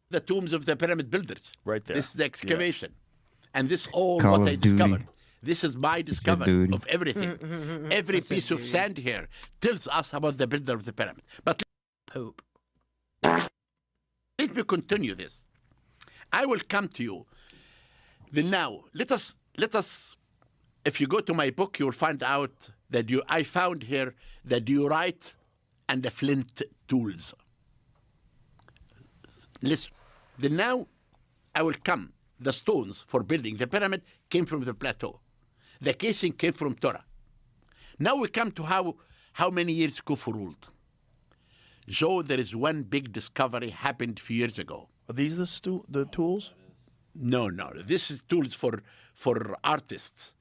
The tombs of the pyramid builders. Right there. This is the excavation. And this all Call what I of Duty. discovered. This is my discovery duty. of everything. Every That's a piece of duty. sand here tells us about the builder of the pyramid. But Poop. let me continue this. I will come to you. Then now, let us. If you go to my book, you will find out that I found here the diorite and the flint tools. Listen. Then now, I will come. The stones for building the pyramid came from the plateau. The casing came from Torah. Now we come to how many years Khufu ruled. Joe, there is one big discovery happened a few years ago. Are these the tools? No. This is tools for artists.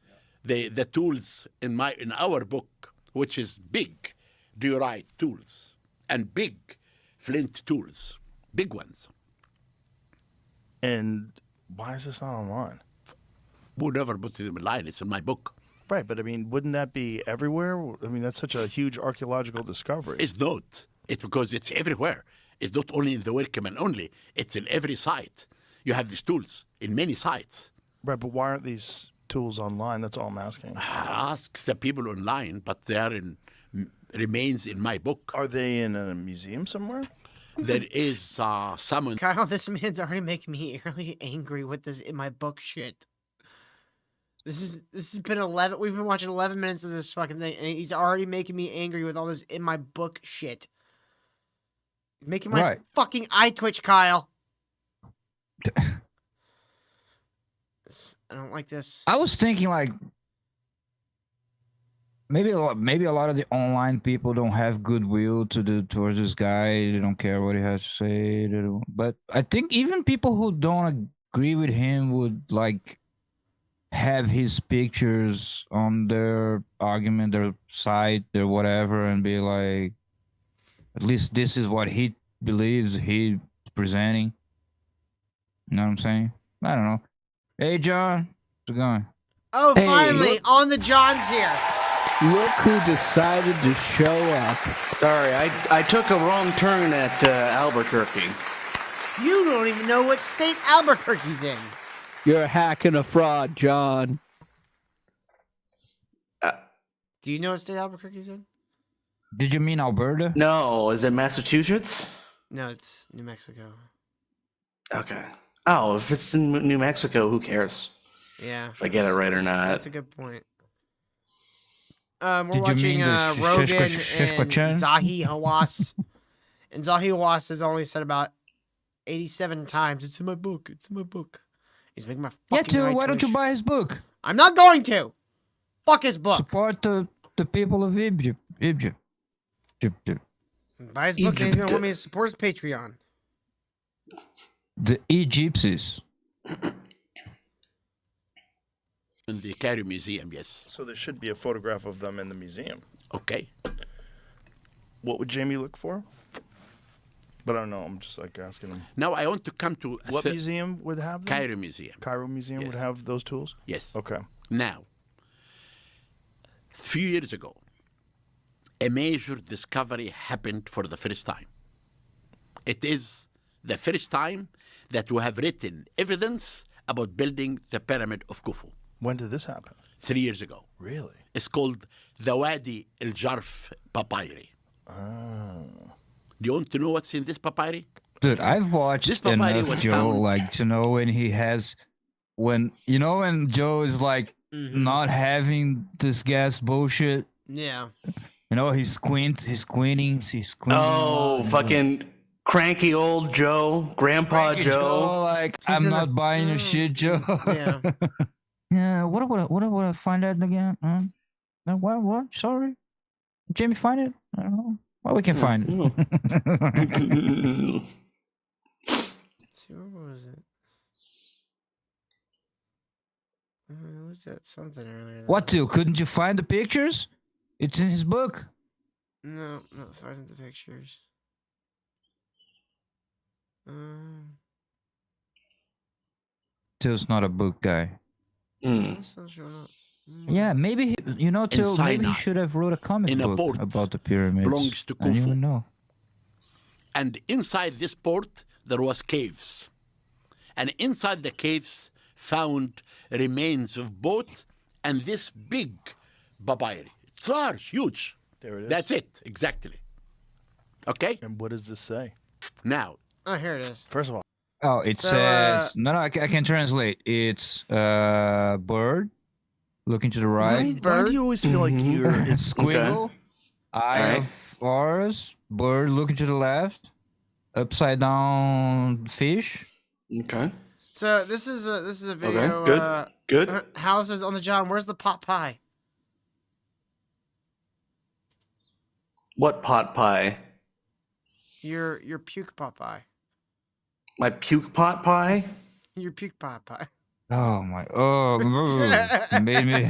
The tools in our book, which is big diorite tools and big flint tools, big ones. And why is this not online? Who never put them online? It's in my book. Right, but I mean, wouldn't that be everywhere? I mean, that's such a huge archaeological discovery. It's not. It's because it's everywhere. It's not only in the Workman only. It's in every site. You have these tools in many sites. Right, but why aren't these tools online? That's all I'm asking. Ask the people online, but they are remains in my book. Are they in a museum somewhere? There is someone. Kyle, this man's already making me really angry with this in my book shit. This has been 11. We've been watching 11 minutes of this fucking thing, and he's already making me angry with all this in my book shit. He's making my fucking eye twitch, Kyle. I don't like this. I was thinking like maybe a lot of the online people don't have goodwill towards this guy. They don't care what he has to say. But I think even people who don't agree with him would like have his pictures on their argument, their site, their whatever, and be like, at least this is what he believes he's presenting. You know what I'm saying? I don't know. Hey, John, how's it going? Oh, Hey, finally, look. on the Johns here. Look who decided to show up. Sorry, I took a wrong turn at Albuquerque. You don't even know what state Albuquerque's in. You're a hack and a fraud, John. Do you know what state Albuquerque's in? Did you mean Alberta? No, is it Massachusetts? No, it's New Mexico. Okay. Oh, if it's in New Mexico, who cares? Yeah. If I get it right or not. That's a good point. We're Did you watching mean the Rogan and Shishkachan? Zahi Hawass. And Zahi Hawass has only said about 87 times, it's in my book, it's in my book. He's making my fucking Yeah, eye too. Why don't you twitch. buy his book? I'm not going to. Fuck his book. Support the people of Egypt. Buy his book and he's going to want me to support his Patreon. The Egyptians. In the Cairo Museum, yes. So there should be a photograph of them in the museum. Okay. What would Jamie look for? But I don't know. I'm just like asking him. Now I want to come to What museum would have them? Cairo Museum. Cairo Museum would have those tools? Yes. Okay. Now, a few years ago, a major discovery happened for the first time. It is the first time that we have written evidence about building the pyramid of Khufu. When did this happen? 3 years ago. Really? It's called the Wadi el-Jarf papyri. Oh. Do you want to know what's in this papyri? Dude, I've watched This papyri enough was Joe, found- like, to know when he has, when Joe is like not having this gas bullshit. Yeah. You know, he's squinting. Oh, fucking cranky old Joe, Grandpa Cranky Joe. like, I'm not buying your shit, Joe. Yeah. Yeah, what do I find out again? No, what? Sorry. Jamie find it? I don't know. Well, we can find it. See, where was it? Was that something earlier? What, too? Couldn't you find the pictures? It's in his book. No, not finding the pictures. Till's not a book guy. It's not showing up. Yeah, maybe Till maybe he Sinai, should have wrote a comic in a book port about the pyramids. belongs to I didn't Khufu. even know. And inside this port, there was caves. And inside the caves found remains of boat and this big papyri. It's large, huge. There it is. That's it, exactly. Okay? And what does this say? Now. Oh, here it is. First of all. Oh, it says no. I can translate. It's bird looking to the right. Why do you always feel like you're Squiggle. Eye of Horus. Bird looking to the left. Upside down fish. Okay. So this is a video. Okay. Good. Houses on the John. Where's the pot pie? What pot pie? Your puke pot pie. My puke pot pie? Your puke pot pie. Oh my! Oh, you made me.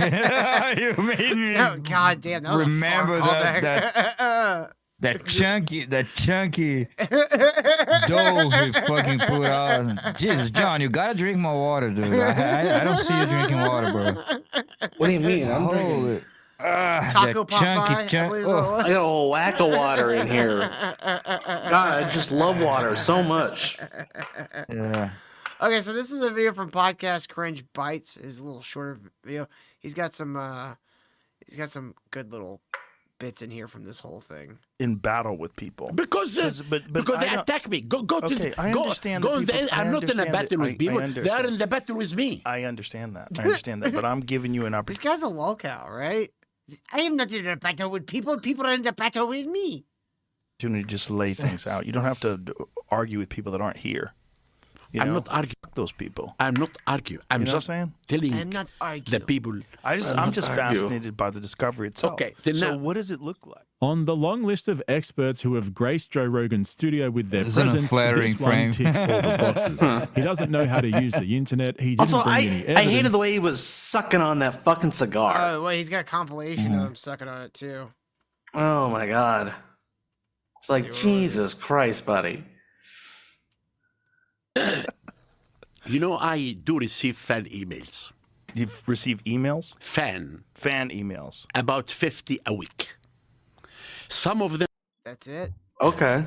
You made me. Oh god damn! That was remember a that chunky dough he fucking put out. Jesus, John, you gotta drink more water, dude. I don't see you drinking water, bro. What do you mean? I'm drinking. Taco pot pie. I got a whole whack of water in here. God, I just love water so much. Yeah. Okay, so this is a video from Podcast Cringe Bites. His little shorter video. He's got some good little bits in here from this whole thing. In battle with people. Because they attack me. Go Okay, I understand. I'm not in a battle with people. They are in the battle with me. I understand that. But I'm giving you an opportunity. This guy's a lolcow, right? I am not in a battle with people. People are in the battle with me. To just lay things out. You don't have to argue with people that aren't here. I'm not arguing those people. I'm not arguing. I'm just telling I'm not the people. I'm just fascinated by the discovery itself. Okay, so what does it look like? On the long list of experts who have graced Joe Rogan's studio with their Isn't presence, a flattering this one frame. ticks all the boxes. He doesn't know how to use the internet. He didn't Also, bring any evidence. I hated the way he was sucking on that fucking cigar. Oh wait, he's got a compilation of him sucking on it too. Oh my god. It's like, Jesus Christ, buddy. You know, I do receive fan emails. You've received emails? Fan emails. About 50 a week. Some of them. That's it. Okay.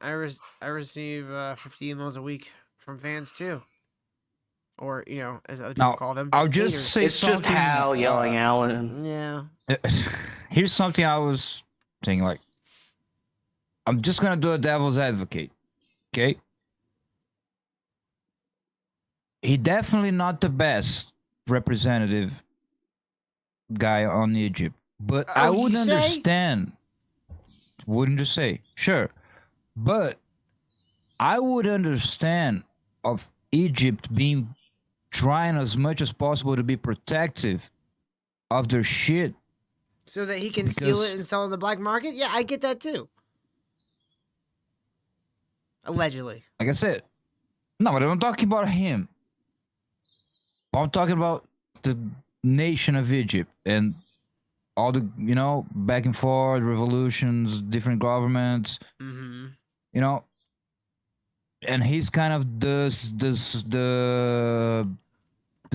I receive 50 emails a week from fans too, or as other people call them. I'll just haters. say It's something. just Hal yelling Alan. Yeah. Here's something I was saying. Like, I'm just gonna do a devil's advocate. Okay. He definitely not the best representative guy on Egypt, but I would understand. Wouldn't you say? Sure, but I would understand of Egypt being trying as much as possible to be protective of their shit, so that he can steal it and sell it in the black market. Yeah, I get that too. Allegedly. Like I said, no, but I'm talking about him. I'm talking about the nation of Egypt and all the, back and forth revolutions, different governments, and he's kind of the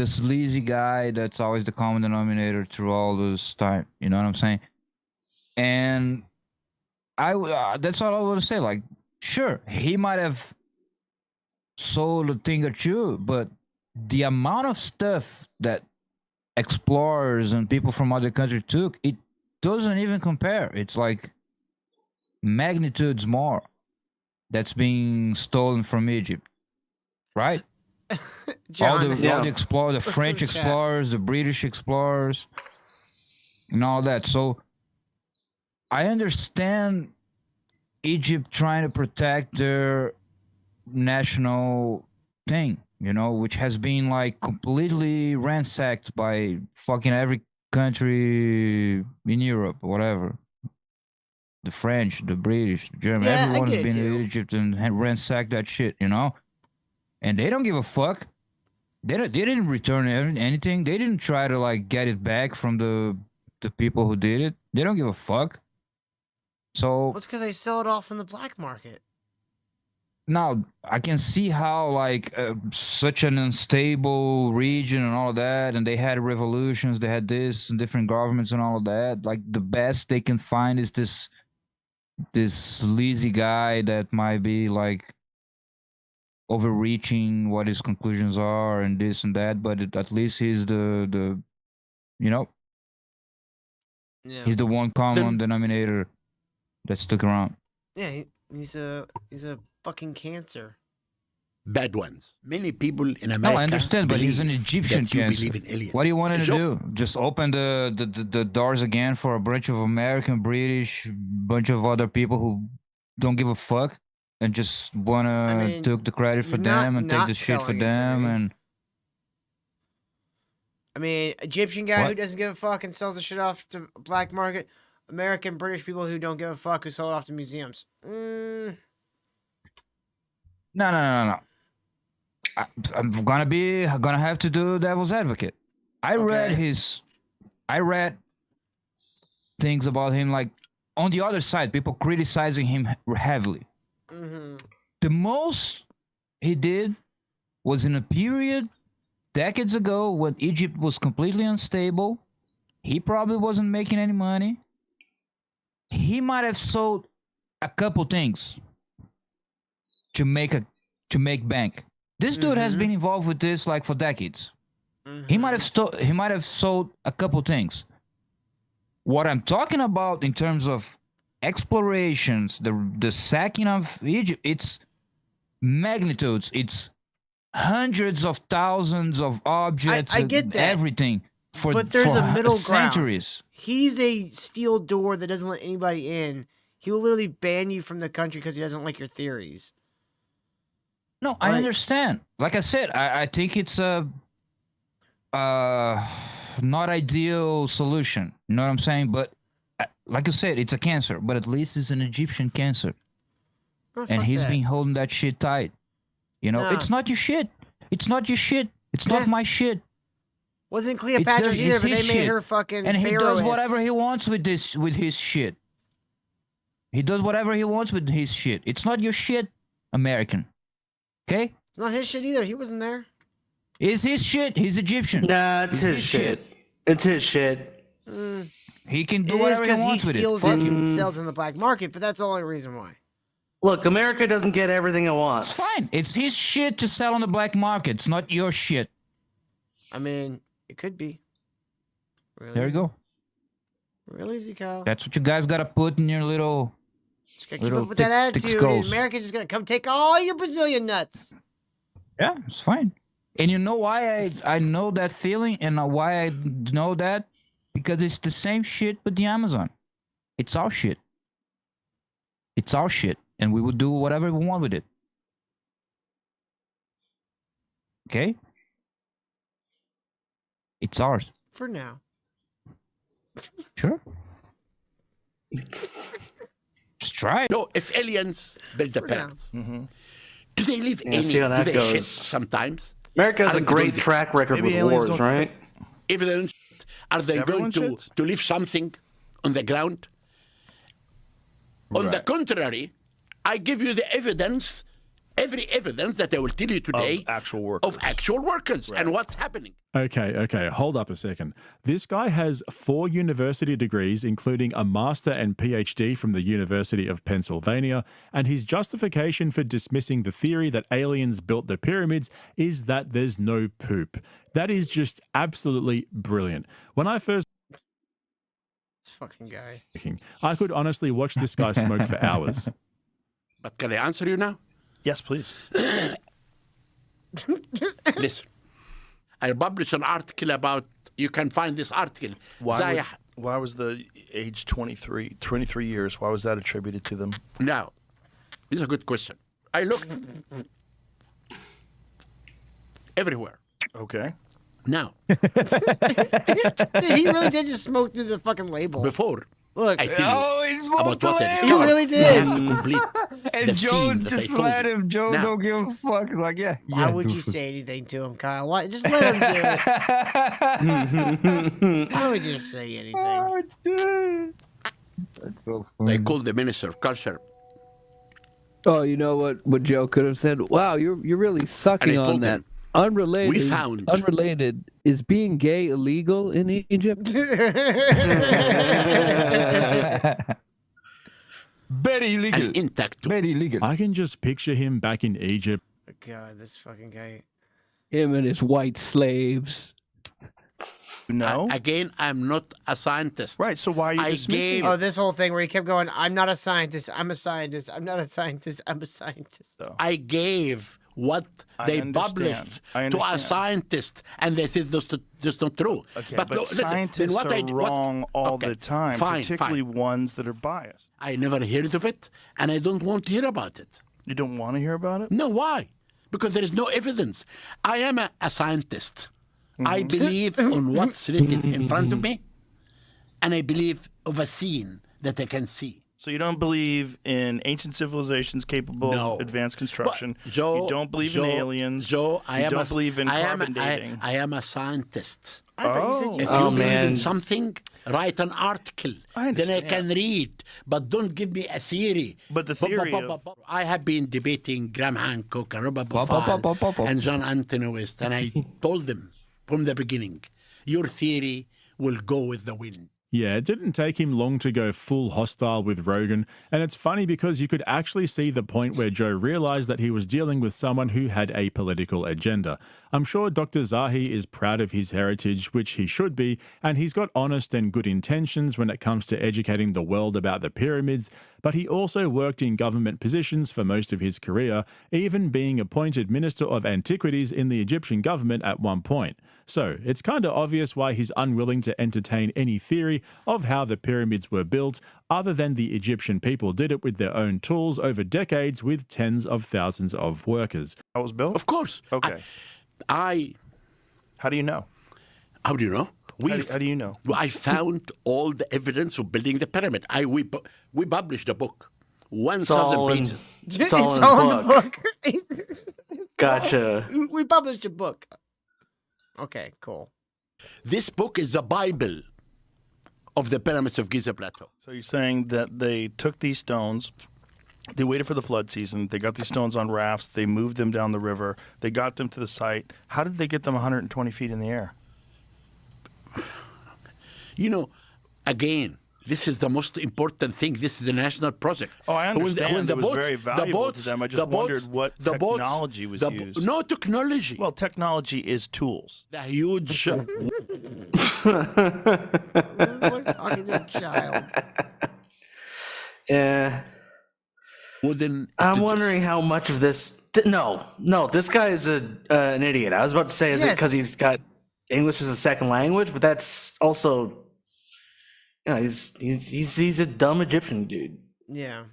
sleazy guy that's always the common denominator through all this time. You know what I'm saying? And that's all I want to say. Like, sure, he might have sold a thing or two, but the amount of stuff that explorers and people from other countries took, it doesn't even compare. It's like magnitudes more that's being stolen from Egypt, right? John, all the explorers, the French explorers, the British explorers, and all that. So I understand Egypt trying to protect their national thing, which has been like completely ransacked by fucking every country in Europe or whatever. The French, the British, the German, everyone's been to Egypt and ransacked that shit, and they don't give a fuck. They didn't return anything. They didn't try to like get it back from the people who did it. They don't give a fuck. So well, it's because they sell it off in the black market. now I can see how like such an unstable region and all of that, and they had revolutions, they had this and different governments and all of that. Like the best they can find is this sleazy guy that might be like overreaching what his conclusions are and this and that, but at least he's the you know Yeah. he's the one common denominator that stuck around. Yeah, he's a fucking cancer. Bad ones. Many people in America. No, I understand, but he's an Egyptian that you cancer. believe in aliens. What do you want him to Sure. do? Just open the doors again for a bunch of American, British, bunch of other people who don't give a fuck and just wanna take the credit for you're not them and take the shit for selling it to them me. and I mean, Egyptian guy who What? doesn't give a fuck and sells the shit off to black market. American, British people who don't give a fuck who sell it off to museums. No. I'm gonna have to do devil's advocate. I read things about him like on the other side, people criticizing him heavily. Mm-hmm. The most he did was in a period decades ago when Egypt was completely unstable. He probably wasn't making any money. He might have sold a couple things to make bank. This dude has been involved with this like for decades. He might have sold a couple things. What I'm talking about in terms of explorations, the sacking of Egypt, it's magnitudes. It's hundreds of thousands of objects. I get that. Everything But there's a middle centuries. ground. He's a steel door that doesn't let anybody in. He will literally ban you from the country because he doesn't like your theories. No, I understand. Like I said, I think it's a not ideal solution. You know what I'm saying? But like I said, it's a cancer. But at least it's an Egyptian cancer, Oh, and fuck he's that. been holding that shit tight. You know, Nah. it's not your shit. It's not your shit. It's not my shit. Wasn't Cleopatra's either, but they made her fucking and he does pharaohess. whatever he wants with his shit. He does whatever he wants with his shit. It's not your shit, American. Okay? It's not his shit either. He wasn't there. It's his shit. He's Egyptian. Nah, it's his shit. It's his shit. He can do It is whatever he because he wants with it. steals Fuck it you. and sells in the black market, but that's the only reason why. Look, America doesn't get everything it wants. It's fine. It's his shit to sell on the black market. It's not your shit. I mean, it could be. Really? There you go. Real easy, Kyle. That's what you guys gotta put in your little. Just gotta keep up with that thick attitude. skulls. America's just gonna come take all your Brazilian nuts. Yeah, it's fine. And you know why I know that feeling and why I know that? Because it's the same shit with the Amazon. It's our shit. It's our shit. And we will do whatever we want with it. Okay? It's ours. For now. Sure. Just try it. No, if aliens build the pyramids, do they leave Yeah, any? see how that do they shit goes. sometimes? America has a Aren't they great going track record Maybe with aliens wars, don't- right? If they don't shit, are they Everyone going shits? to leave something on the ground? On the contrary, I give you the evidence, every evidence that I will tell you today Of actual workers. and what's happening. Okay, hold up a second. This guy has 4 university degrees, including a master and PhD from the University of Pennsylvania, and his justification for dismissing the theory that aliens built the pyramids is that there's no poop. That is just absolutely brilliant. When I first This fucking guy. I could honestly watch this guy smoke for hours. But can I answer you now? Yes, please. Listen, I published an article about, you can find this article. Why was the age 23 years, why was that attributed to them? Now, this is a good question. I looked everywhere. Okay. Now, Dude, he really did just smoke through the fucking label. before Look. I tell you he's about what I He discovered, really you did. have to complete And the Joe scene that I just told let you. him. Joe Now, don't give a fuck. Like, yeah. Why would you say anything to him, Kyle? Why? Just let him do it. Why would you say anything? Oh, dude. That's so I called the Minister of Culture Oh, you know what Joe could have said? Wow, you're really sucking on that. Unrelated. Is being gay illegal in Egypt? Very illegal. Intact. Very illegal. I can just picture him back in Egypt. God, this fucking guy. Him and his white slaves. No. Again, I'm not a scientist. Right. So why are you dismissing? Oh, this whole thing where he kept going, I'm not a scientist. I'm a scientist. I'm not a scientist. I'm a scientist. I gave what they published to a scientist, and they said that's not true. Okay, but listen, scientists what are wrong all the time, particularly ones that are biased. I never heard of it, and I don't want to hear about it. You don't want to hear about it? No, why? Because there is no evidence. I am a scientist. I believe on what's written in front of me, and I believe of a scene that I can see. So you don't believe in ancient civilizations capable of advanced construction. You don't believe in aliens. You don't believe in carbon dating. I am a scientist. Oh, if you believe in something, write an article. Then I can read. But don't give me a theory. But the theory I have been debating Graham Hancock and Robert Buffalo and John Anthony West, and I told them from the beginning, your theory will go with the wind. Yeah, it didn't take him long to go full hostile with Rogan, and it's funny because you could actually see the point where Joe realized that he was dealing with someone who had a political agenda. I'm sure Dr. Zahi is proud of his heritage, which he should be, and he's got honest and good intentions when it comes to educating the world about the pyramids, but he also worked in government positions for most of his career, even being appointed Minister of Antiquities in the Egyptian government at one point. So it's kind of obvious why he's unwilling to entertain any theory of how the pyramids were built, other than the Egyptian people did it with their own tools over decades with tens of thousands of workers. How it was built? Of course. Okay. How do you know? How do you know? How do you know? I found all the evidence of building the pyramid. We published a book, 1,000 pages. It's all in the book. Gotcha. We published a book. Okay, cool. This book is the Bible of the pyramids of Giza Plateau. So you're saying that they took these stones, they waited for the flood season, they got these stones on rafts, they moved them down the river, they got them to the site. How did they get them 120 feet in the air? You know, again, this is the most important thing. This is the national project. Oh, I understand. It was very valuable to them. I just wondered what technology was used. No technology. Well, technology is tools. The huge... We're talking to a child. Yeah. I'm wondering how much of this... No, this guy is an idiot. I was about to say, is it because he's got English as a second language? But that's also... You know, he's a dumb Egyptian dude. Yeah.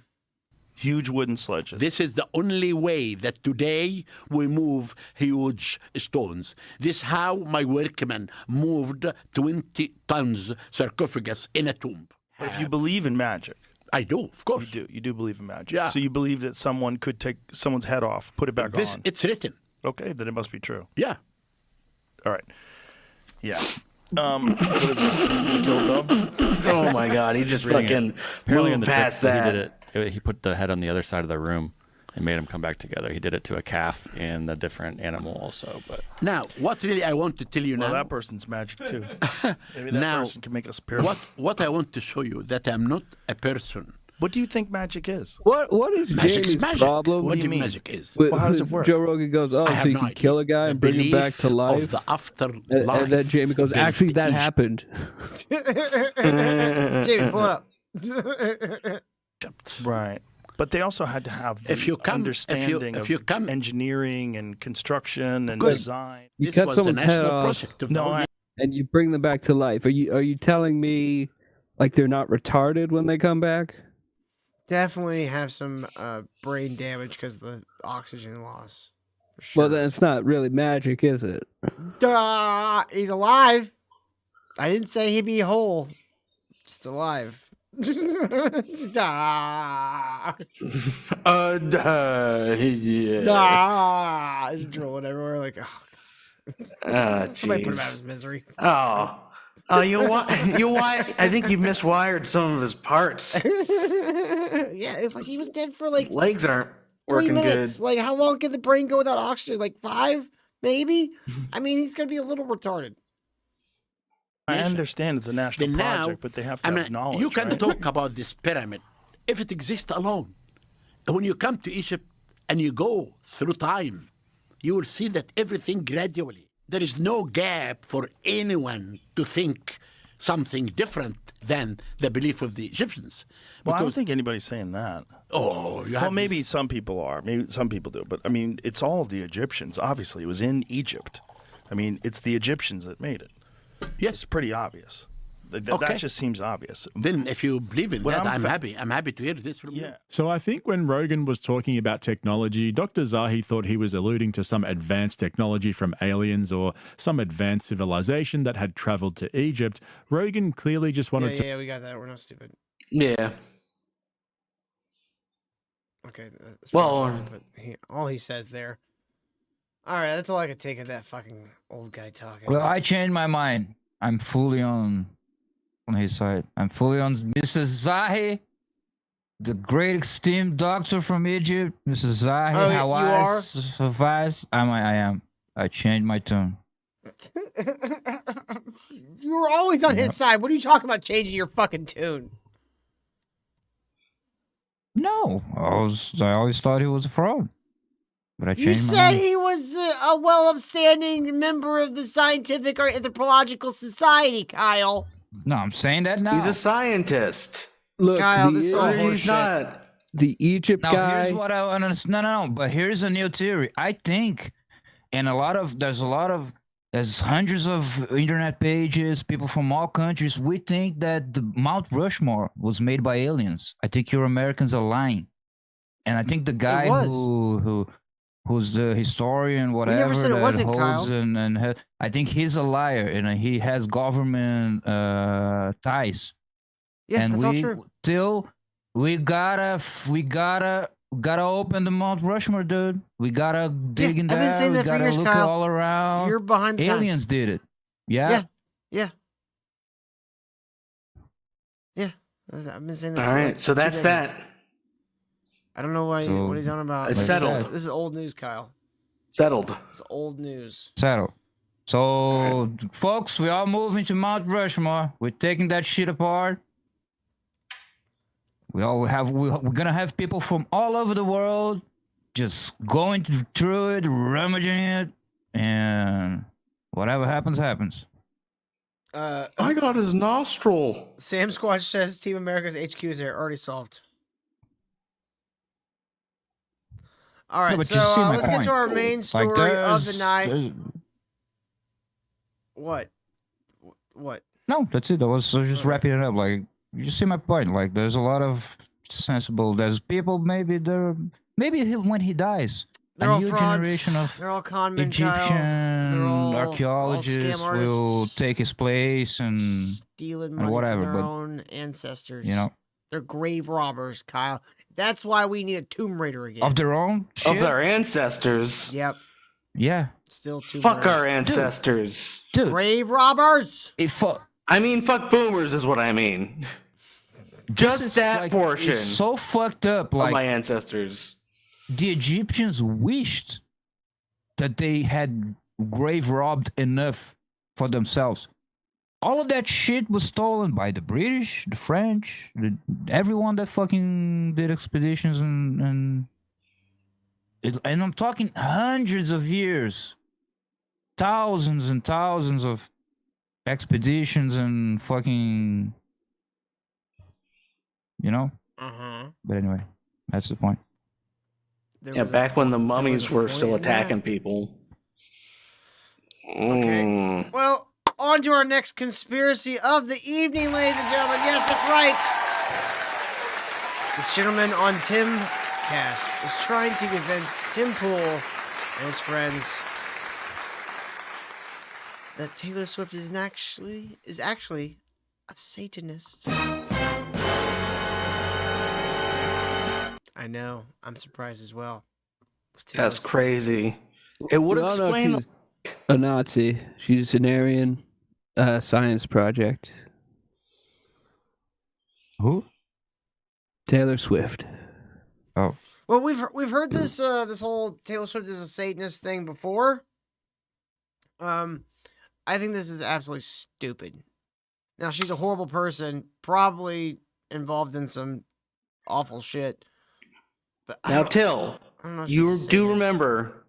Huge wooden sledges. This is the only way that today we move huge stones. This is how my workmen moved 20 tons sarcophagus in a tomb. But if you believe in magic. I do, of course. You do believe in magic. Yeah. So you believe that someone could take someone's head off, put it back on. It's written. Okay, then it must be true. Yeah. All right. Yeah. What is this? He's gonna kill a dove? Oh my God! He just fucking moved past that. He put the head on the other side of the room and made them come back together. He did it to a calf and a different animal also. But now, what really I want to tell you well, now? that person's magic too. Maybe that person can make us appear. What I want to show you that I'm not a person. What do you think magic is? What is Jamie's problem? What do you mean magic is? Well, how does it work? Joe Rogan goes, so you can kill a guy and bring him back to life. Of the afterlife. And then Jamie goes, actually, that happened. Jamie, pull it up. Right. But they also had to have the understanding of engineering and construction and design. You cut someone's head off, and you bring them back to life. Are you telling me like they're not retarded when they come back? Definitely have some brain damage because of the oxygen loss. For sure. Well, then it's not really magic, is it? Duh! He's alive. I didn't say he'd be whole. Just alive. Duh. Yeah. Duh. He's drooling everywhere. Like, jeez. Somebody put him out of his misery. Oh, you know what? I think you miswired some of his parts. Yeah, it's like he was dead for like... His legs aren't Working minutes. good. Like, how long can the brain go without oxygen? Like 5, maybe? I mean, he's going to be a little retarded. I understand it's a national Then now, project, but they have to have knowledge, you can right? talk about this pyramid if it exists alone. When you come to Egypt and you go through time, you will see that everything gradually. There is no gap for anyone to think something different than the belief of the Egyptians. Well, I don't think anybody's saying that. Oh, well, maybe some people are. Maybe some people do. But, I mean, it's all the Egyptians. Obviously, it was in Egypt. I mean, it's the Egyptians that made it. Yes. It's pretty obvious. Okay. That just seems obvious. Then if you believe in Well, that, I'm I'm fa- happy. I'm happy to hear this from you. So I think when Rogan was talking about technology, Dr. Zahi thought he was alluding to some advanced technology from aliens or some advanced civilization that had traveled to Egypt. Rogan clearly just wanted to... Yeah, we got that. We're not stupid. Yeah. Okay. That's Well, fine, but all he says there. All right, that's all I could take of that fucking old guy talking. Well, I changed my mind. I'm fully on his side. I'm fully on Mr. Zahi, the great esteemed doctor from Egypt. Mr. Zahi, Oh, how you I are? survive. I am. I changed my tune. You were always on his side. What are you talking about changing your fucking tune? No, I always thought he was a fraud. But I You changed my said mind. he was a well-upstanding member of the Scientific or Anthropological Society, Kyle. No, I'm saying that now. He's a scientist. Look, Kyle, the, this is all He's horseshit. not. the Egypt Now, guy. here's what I want to... No. But here's a new theory. I think, and there's hundreds of internet pages, people from all countries. We think that the Mount Rushmore was made by aliens. I think you Americans are lying. And I think the guy who's the historian, whatever, never said it that wasn't, holds Kyle. I think he's a liar, and he has government ties. Yeah, and that's all true. Still, we gotta open the Mount Rushmore, dude. We gotta dig in I've been there. saying We that for gotta years, look Kyle. all around. You're behind the Aliens times. did it. Yeah. Yeah. I've been saying that. All for right, like so 2 that's decades. that. I don't know what he's on about. It's settled. This is old news, Kyle. Settled. It's old news. Settle. So, folks, we all moving to Mount Rushmore. We're taking that shit apart. We're gonna have people from all over the world just going through it, rummaging it, and whatever happens, happens. I got his nostril. Sam Squatch says Team America's HQ is there. Already solved. All right, but so you see my let's get point. to our main story of the night. What? No, that's it. I was just wrapping it up. Like, you see my point. Like, there's a lot of sensible. There's people. Maybe when he dies, They're a all new frauds. generation of They're all con men, Egyptian Kyle. They're all archaeologists scam artists. will take his place and Stealing and money whatever. from their But own ancestors. you know, They're grave robbers, Kyle. That's why we need a Tomb Raider again. of their own shit. Of their ancestors. Yep. Yeah. Still Tomb Fuck Raider. our ancestors. Dude. Grave robbers. I mean, fuck boomers is what I mean. Just that portion. It's so fucked up. Of Like, my ancestors. the Egyptians wished that they had grave robbed enough for themselves. All of that shit was stolen by the British, the French, everyone that fucking did expeditions and I'm talking hundreds of years, thousands and thousands of expeditions and fucking, you know. But anyway, that's the point. Yeah, back when the mummies were still attacking people. Okay. Well, on to our next conspiracy of the evening, ladies and gentlemen. Yes, that's right. This gentleman on Tim Cast is trying to convince Tim Pool and his friends that Taylor Swift is actually a Satanist. I know. I'm surprised as well. That's crazy. It would We all know explain. she's a Nazi. She's an Aryan science project. Who? Taylor Swift. Oh. Well, we've heard this this whole Taylor Swift is a Satanist thing before. I think this is absolutely stupid. Now, she's a horrible person, probably involved in some awful shit. But Now, Till, you do remember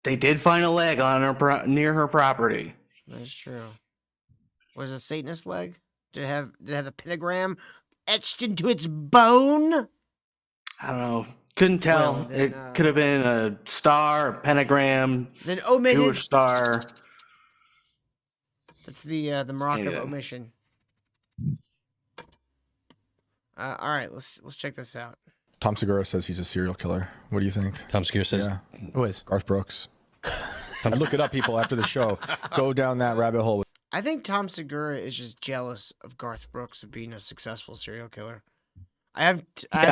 they did find a leg on her near her property. That's true. Was it a Satanist leg? Did it have the pentagram etched into its bone? I don't know. Couldn't tell. Well, then, it could have been a star, a pentagram, then omitted. Jewish star. That's the mark of omission. All right, let's check this out. Tom Segura says he's a serial killer. What do you think? Tom Segura says, who is? Garth Brooks. And look it up, people, after the show. Go down that rabbit hole. I think Tom Segura is just jealous of Garth Brooks of being a successful serial killer. I've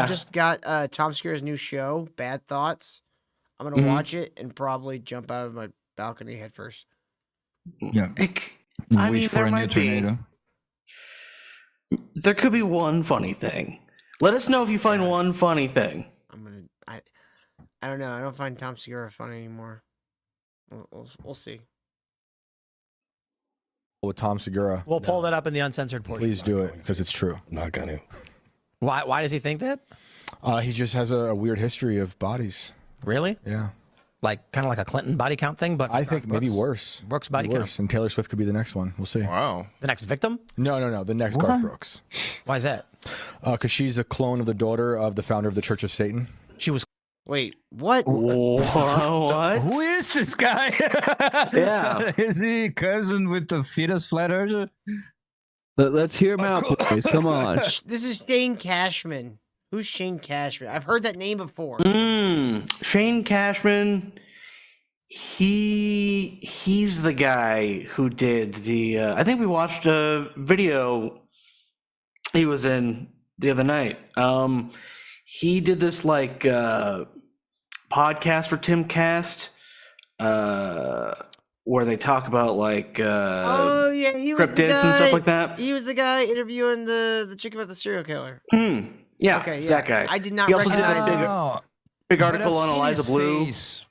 just got Tom Segura's new show, Bad Thoughts. I'm gonna watch it and probably jump out of my balcony head first. Yeah. I mean, there might be. There could be one funny thing. Let us know if you find one funny thing. I don't know. I don't find Tom Segura funny anymore. We'll see. With Tom Segura. We'll pull that up in the uncensored portion. Please do it, because it's true. I'm not going to. Why does he think that? He just has a weird history of bodies. Really? Yeah. Like kind of like a Clinton body count thing, but I think maybe worse. Brooks body count. And Taylor Swift could be the next one. We'll see. Wow. The next victim? No. The next Garth Brooks. Why is that? Because she's a clone of the daughter of the founder of the Church of Satan. She was. Wait, what? What? Who is this guy? Yeah. Is he cousin with the fetus flat earther? Let's hear him out, boys. Come on. This is Shane Cashman. Who's Shane Cashman? I've heard that name before. Shane Cashman. He's the guy who did the. I think we watched a video he was in the other night. He did this like podcast for Timcast, where they talk about like he was the cryptids guy, and stuff like that. He was the guy interviewing the chick about the serial killer. Yeah, Okay, it's yeah. that guy. I did not He also did recognize a him. big article But I've on seen Eliza his Blue. face.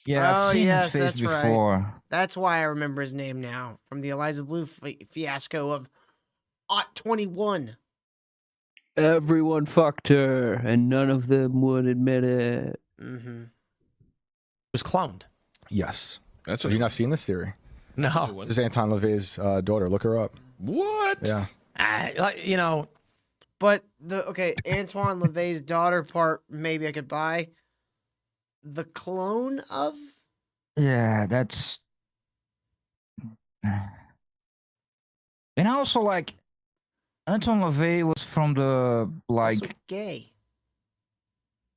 Yeah, I've seen his face before. Right. That's why I remember his name now from the Eliza Blue fiasco of Ot 21. Everyone fucked her, and none of them would admit it. Mm-hmm. Was cloned. Yes. Have you not seen this theory? No. This is Anton LaVey's daughter. Look her up. What? Yeah. You know. But Antoine LaVey's daughter part maybe I could buy. The clone of? Yeah, that's. And also, like, Anton LaVey was from the Also gay.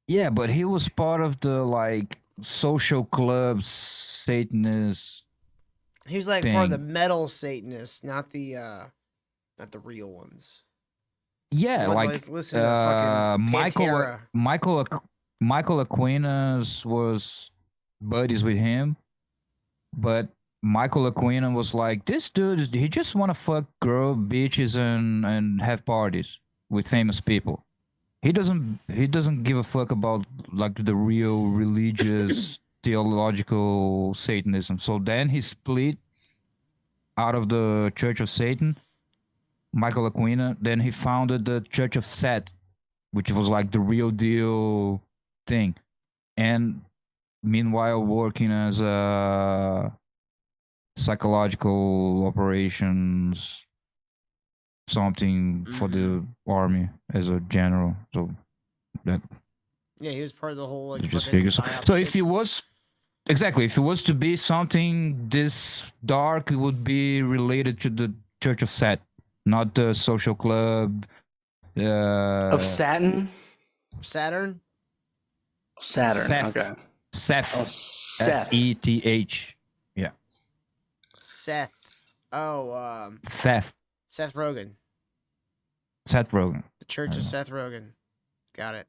Yeah, but he was part of the like social clubs, Satanist. He was like part of the metal Satanists, not the real ones. Yeah, The ones like that listen to fucking Pantera. Michael Aquinas was buddies with him, but Michael Aquina was like, this dude, he just want to fuck girl, bitches, and have parties with famous people. He doesn't give a fuck about like the real religious theological Satanism. So then he split out of the Church of Satan, Michael Aquina. Then he founded the Church of Set, which was like the real deal thing. And meanwhile working as a psychological operations something for the army as a general. So that Yeah, he was part of the whole like just fucking figures. psyop So shit. if it was to be something this dark, it would be related to the Church of Set, not the social club Of Saturn? Saturn? Saturn, Seth. okay. Seth. Oh, Seth. Seth. Yeah. Seth. Oh, Seth. Seth Rogen. Seth Rogen. The Church of Seth Rogen. Got it.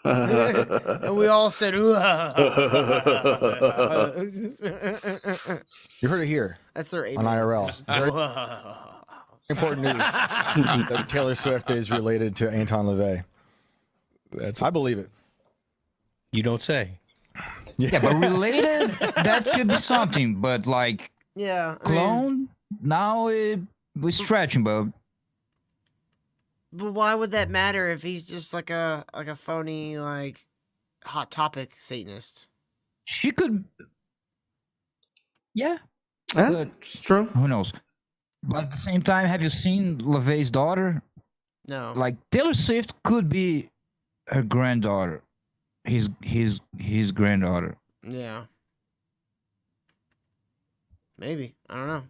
And we all said, You heard it here. That's their on IRL. Important news that Taylor Swift is related to Anton LaVey. I believe it. You don't say. Yeah, but related, that could be something. But like, Yeah, clone. Now we're stretching, but why would that matter if he's just like a phony like Hot Topic Satanist? she could. Yeah, it's true. Who knows? But at the same time, have you seen LaVey's daughter? No. Like Taylor Swift could be her granddaughter, his granddaughter. Yeah. Maybe. I don't know.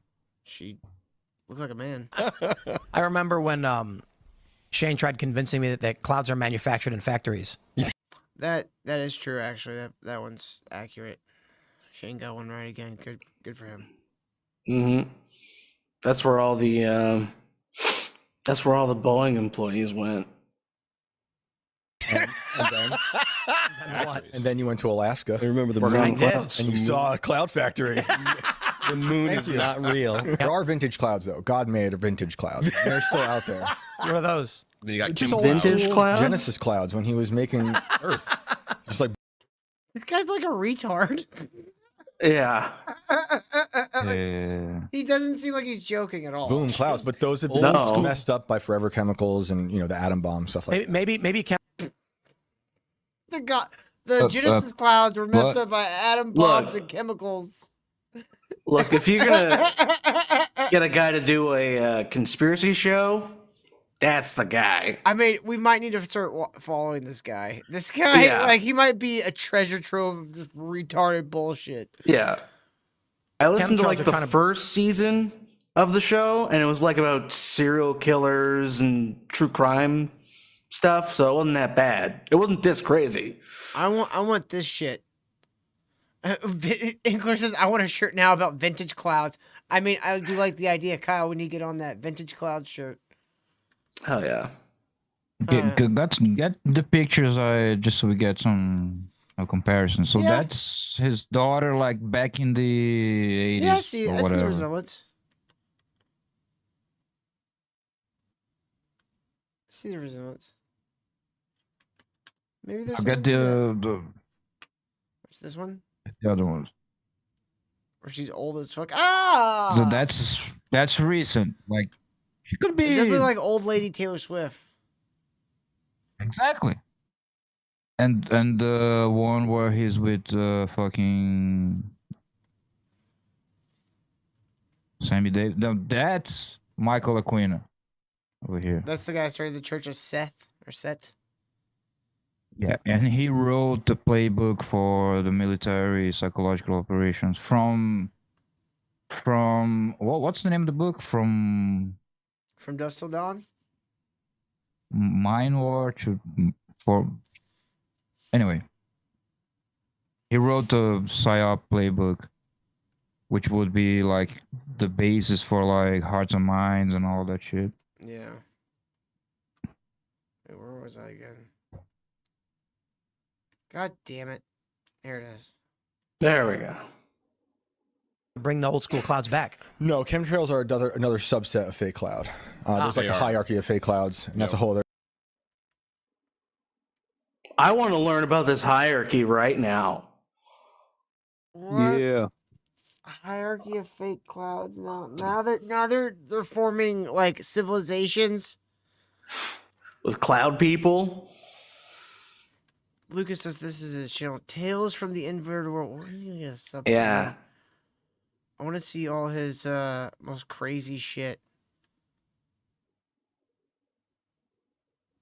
She looks like a man. I remember when Shane tried convincing me that clouds are manufactured in factories. That is true. Actually, that one's accurate. Shane got one right again. Good for him. Mm-hmm. That's where all the Boeing employees went. And then you went to Alaska. I remember the Working moon on clouds. And you saw a cloud factory. The moon is not real. There are vintage clouds, though. God made a vintage cloud. They're still out there. What are those? You got Just vintage clouds? Genesis clouds when he was making Earth. Just like This guy's like a retard. Yeah. He doesn't seem like he's joking at all. boom clouds, but those have been messed up by forever chemicals and the atom bomb stuff like that. Maybe The Genesis clouds were messed up by atom bombs and chemicals. Look, if you're gonna get a guy to do a conspiracy show, that's the guy. I mean, we might need to start following this guy. This guy, like, he might be a treasure trove of just retarded bullshit. Yeah. I listened to like the first season of the show, and it was like about serial killers and true crime stuff, so it wasn't that bad. It wasn't this crazy. I want this shit. Inkler says, I want a shirt now about vintage clouds. I mean, I do like the idea, Kyle, when you get on that vintage cloud shirt. Hell yeah. Get the pictures just so we get some comparison. So that's his daughter, like back in the 80s. Yeah, I see or whatever. the resemblance. Maybe there's I got the what's this one? The other ones. Or she's old as fuck. Ah! So that's recent. Like she could be. It does look like old lady Taylor Swift. Exactly. And the one where he's with fucking Sammy Davis. No, that's Michael Aquino over here. That's the guy who started the Church of Seth or Set. Yeah, and he wrote the playbook for the military psychological operations from what's the name of the book? From Dusk Till Dawn? Mind War anyway. He wrote the PSYOP playbook, which would be like the basis for like Hearts and Minds and all that shit. Yeah. Wait, where was I again? God damn it. There it is. There we go. Bring the old school clouds back. No, chemtrails are another subset of fake cloud. There's like a hierarchy of fake clouds, and that's a whole other. I want to learn about this hierarchy right now. What? Yeah. Hierarchy of fake clouds. Now they're forming like civilizations with cloud people. Lucas says this is his channel. Tales from the Inverted World. Where is he gonna get a sub? Yeah. I want to see all his most crazy shit.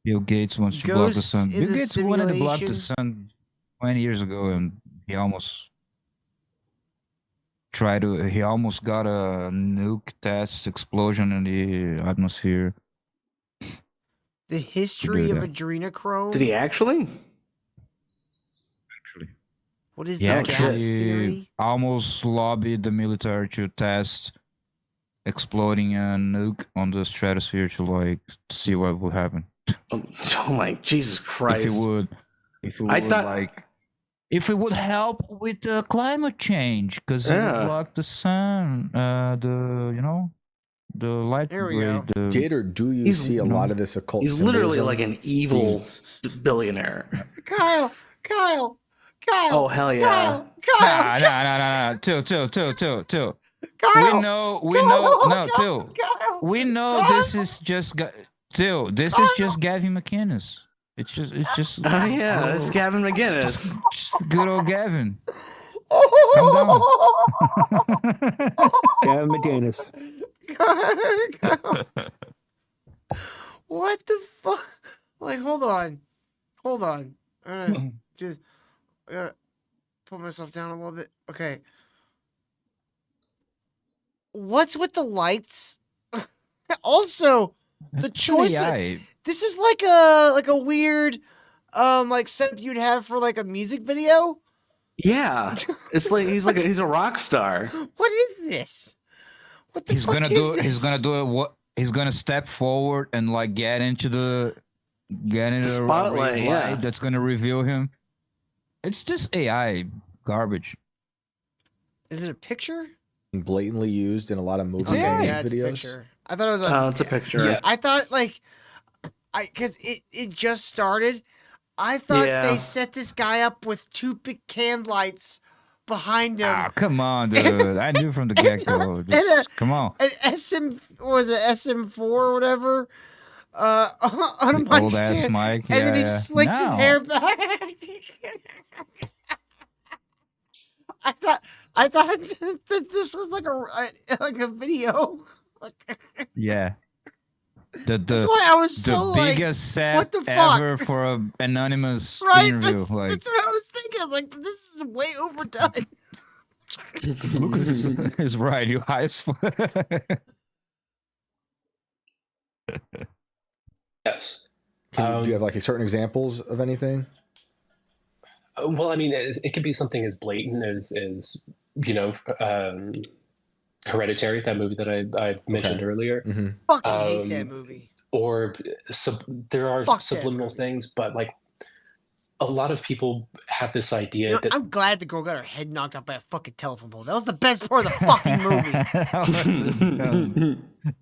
Bill Gates wants to block the sun. Bill Gates wanted to block the sun 20 years ago, and he almost he almost got a nuke test explosion in the atmosphere. The history of adrenochrome. Did he actually? What is He that actually theory? almost lobbied the military to test exploding a nuke on the stratosphere to see what would happen. Oh my Jesus Christ! If it would help with the climate change, because it would block the sun, the light There we gray. go. Did or do you see a lot of this occult? He's literally symbolism like an evil billionaire. Kyle. Oh hell yeah! Nah. Two. Kyle. We know. We know this is just This is just Gavin McInnes. It's just. Oh yeah, it's Gavin McInnes. Just good old Gavin. Come down. Gavin McInnes. What the fuck? Like, hold on. Just I gotta put myself down a little bit. Okay. What's with the lights? Also, the choice. This is like a weird like setup you'd have for like a music video. Yeah, it's like he's a rock star. What is this? What the He's fuck gonna is do. this? He's gonna do it. What? He's gonna step forward and like get into the spotlight. light Yeah, that's gonna reveal him. It's just AI garbage. Is it a picture? blatantly used in a lot of movies Yeah, and music it's a videos? picture. I thought it was Oh, it's a picture. Yeah. I thought because it just started. I thought Yeah. they set this guy up with two big can lights behind him. Ah, come on, dude. I knew from the get go. Come on. An SM4 or whatever. On a mic Old ass stand, mic. and then he yeah. slicked his No. hair back. I thought that this was like a video. Yeah. That's why I was so like, biggest set what the fuck? ever for an anonymous Right? interview. That's Like, what I was thinking. I was like, this is way overdone. Lucas is right. You high as fuck. Yes. Do you have like certain examples of anything? Well, I mean, it could be something as blatant as Hereditary, that movie that I mentioned earlier. Mm-hmm. Fucking hate that movie. Or there are Fuck that subliminal things, but like a lot of people have this idea You know, that I'm glad the girl got her head knocked out by a fucking telephone pole. That was the best part of the fucking movie.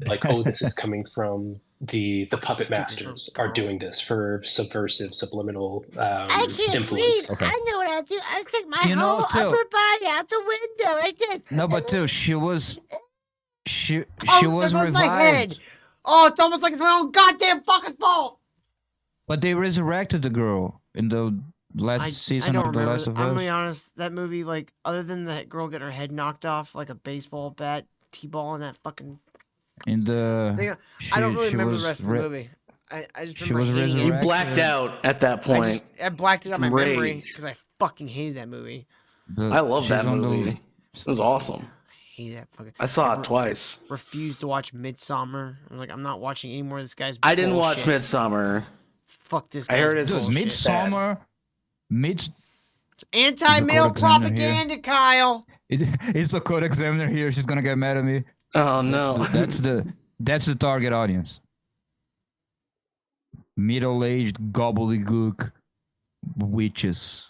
like, oh, this is coming from the puppet masters are doing this for subversive subliminal I can't influence. breathe. I know what I'll do. I'll stick my You know, whole too. upper body out the window like this. No, but too, she was Oh, was there goes my head. revived. Oh, it's almost like it's my own goddamn fucking fault. But they resurrected the girl in the last season don't of The remember. Last of I'm Us. gonna be honest. That movie, like, other than that girl getting her head knocked off like a baseball bat, t-ball, and that fucking In the thing, I don't really remember the rest of the movie. I just she remember was hating it. You blacked out at that point. I blacked it out of my From memory rage. because I fucking hated that movie. I love that movie. It was awesome. I hate that fucking. I saw it twice. Refused to watch Midsummer. I'm like, I'm not watching any more of this guy's. I didn't watch bullshit. Midsummer. Fuck this. I heard guy's it's bullshit. Midsummer. Anti-male Dakota Examiner here. propaganda, Kyle. It's a code examiner here. She's gonna get mad at me. Oh no. That's the target audience. Middle-aged gobbledygook witches.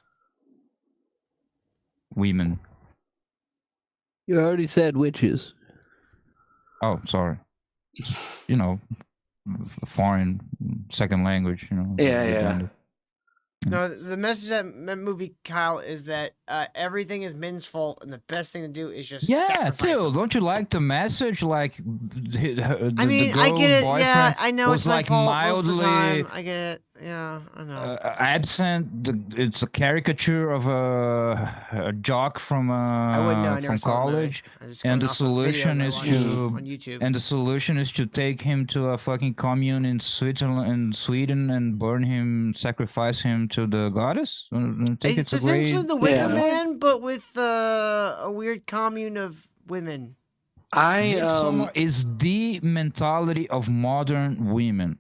Women. You already said witches. Oh, sorry. You know, foreign second language. You know. Yeah. No, the message of that movie, Kyle, is that everything is men's fault, and the best thing to do is just sacrifice too. them. Don't you like the message? Like, I mean, I get it. Yeah, I know was it's my like fault mildly most of the time. I get it. Yeah, I know. absent. It's a caricature of a jock from I wouldn't know. I never from saw the movie. college, I just and went the off of videos solution I is watched to on YouTube. and the solution is to take him to a fucking commune in Switzerland and Sweden and burn him, sacrifice him to the goddess. I think It's a essentially great... the Wicker Man, but with a weird commune of women. Midsommar is the mentality of modern women.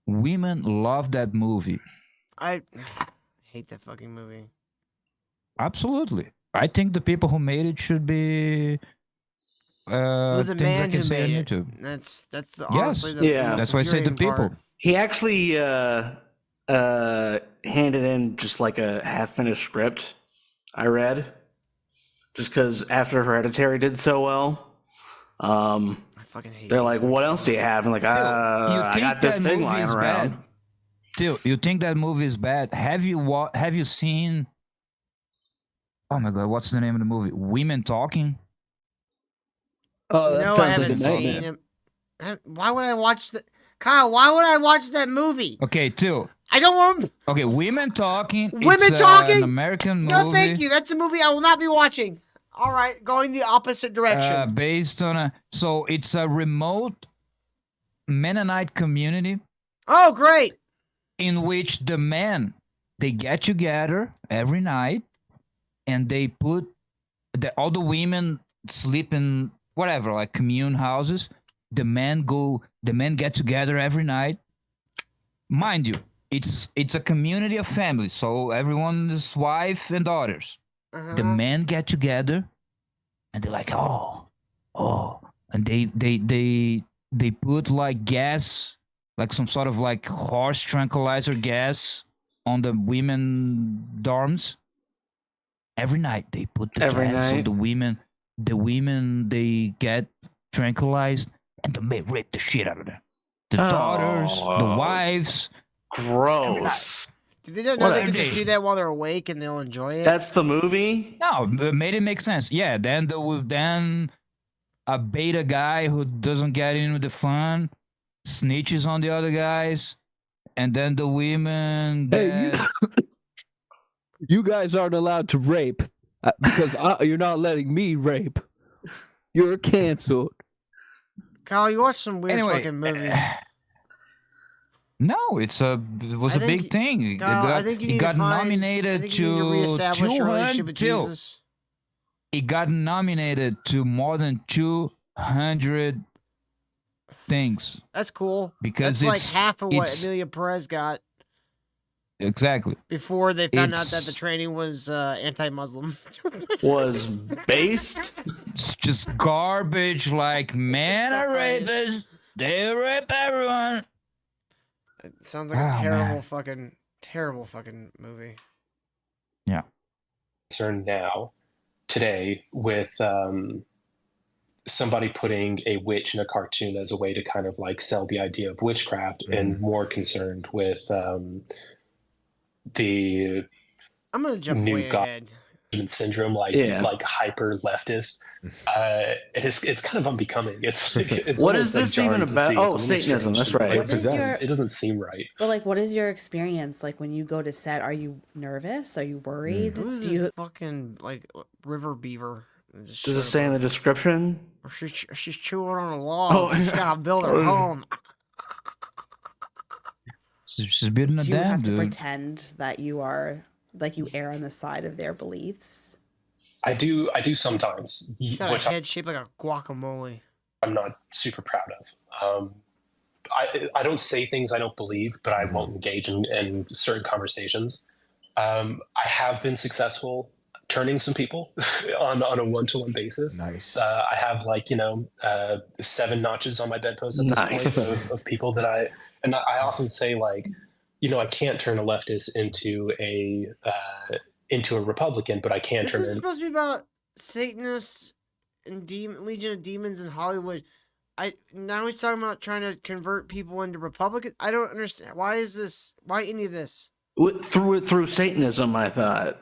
Women love that movie. I hate that fucking movie. Absolutely. I think the people who made it should be It was a things I man can who say on made it. YouTube. That's the Yes. honestly the Yeah. most That's why I say the infuriating people. part. He actually handed in just like a half-finished script I read, just because after Hereditary did so well. I fucking hate. They're like, what else do you have? And like, I got this thing lying around. Dude, you think that movie is bad? Have you seen? Oh my god, what's the name of the movie? Women Talking. Oh, that No, I sounds like haven't a seen nightmare. him. Why would I watch that? Kyle, why would I watch that movie? Okay, two. I don't want. Okay, Women Talking. Women it's, Talking. An American movie. No, thank you. That's a movie I will not be watching. All right, going the opposite direction. Based on so it's a remote Mennonite community. Oh, great. In which the men, they get together every night and they put all the women sleep in whatever, like commune houses. The men get together every night. Mind you, it's a community of families, so everyone's wife and daughters. The men get together and they're like, oh, and they put like gas, like some sort of like horse tranquilizer gas on the women dorms. Every night they put the gas so the women they get tranquilized and they rape the shit out of them. The daughters, the wives. Gross. Do they not know they can just do that while they're awake and they'll enjoy it? That's the movie? No, it made it make sense. Yeah, then a beta guy who doesn't get in with the fun snitches on the other guys, and then the women. Hey, you guys aren't allowed to rape because you're not letting me rape. You're canceled. Kyle, you watch some weird fucking movies. No, it was a big thing. It got nominated to 200. It got nominated to more than 200 things. That's cool. Because that's like half of what Amelia Perez got. Exactly. Before they found out that the training was anti-Muslim. Was based? It's just garbage. Like, men are rapists. They rape everyone. It sounds like a terrible fucking movie. Yeah. Concerned now, today, with somebody putting a witch in a cartoon as a way to kind of like sell the idea of witchcraft, and more concerned with the I'm gonna jump way ahead. Syndrome, like hyper leftist. It's kind of unbecoming. It's what is this even about? Oh, Satanism. That's right. It doesn't seem right. But like, what is your experience like when you go to set? Are you nervous? Are you worried? Who's Do you fucking like River Beaver? Does it say in the description? Or she's chewing on a log. Oh, she's gotta build her home. She's building a do you dam, have to dude. pretend that you are like you err on the side of their beliefs? I do sometimes. She's got a head shaped like a guacamole. I'm not super proud of. I don't say things I don't believe, but I won't engage in certain conversations. I have been successful turning some people on a one-to-one basis. Nice. I have 7 notches on my bedpost at this point of people that I often say I can't turn a leftist into a Republican, but I can turn. This is supposed to be about Satanists and Legion of Demons in Hollywood. Now he's talking about trying to convert people into Republicans. I don't understand. Why any of this? Through Satanism, I thought.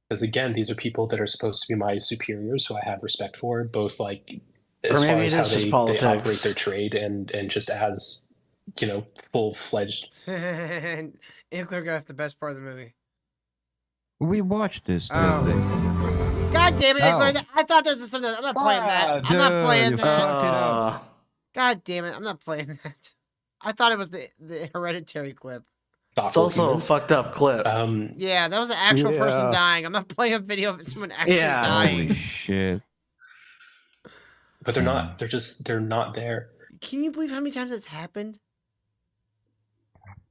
Because again, these are people that are supposed to be my superiors, who I have respect for, both as far as how they operate their trade and just as full-fledged. Inkler guy's the best part of the movie. We watched this the other day. God damn it, Inkler! I thought this was something. I'm not playing that. I'm not playing that. God damn it! I'm not playing that. I thought it was the Hereditary clip. It's also a fucked up clip. Yeah, that was an actual person dying. I'm not playing a video of someone actually dying. Holy shit. But they're not. They're not there. Can you believe how many times that's happened?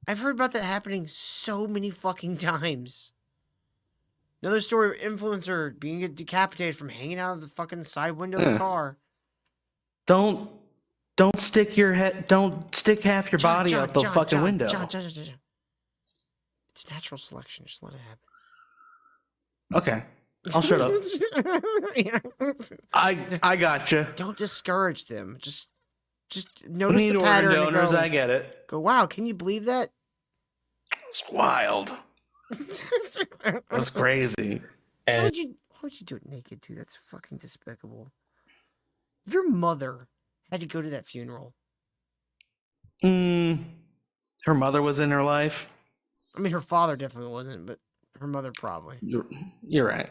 I've heard about that happening so many fucking times. Another story of influencer being decapitated from hanging out of the fucking side window of the car. Don't stick half your body out the fucking window. John. It's natural selection. Just let it happen. Okay. I'll shut up. I gotcha. Don't discourage them. Just notice Need the organ pattern. donors, I get it. Go, wow, can you believe that? It's wild. That's crazy. Why would you do it naked, too? That's fucking despicable. Your mother had to go to that funeral. Her mother was in her life. I mean, her father definitely wasn't, but her mother probably. You're right.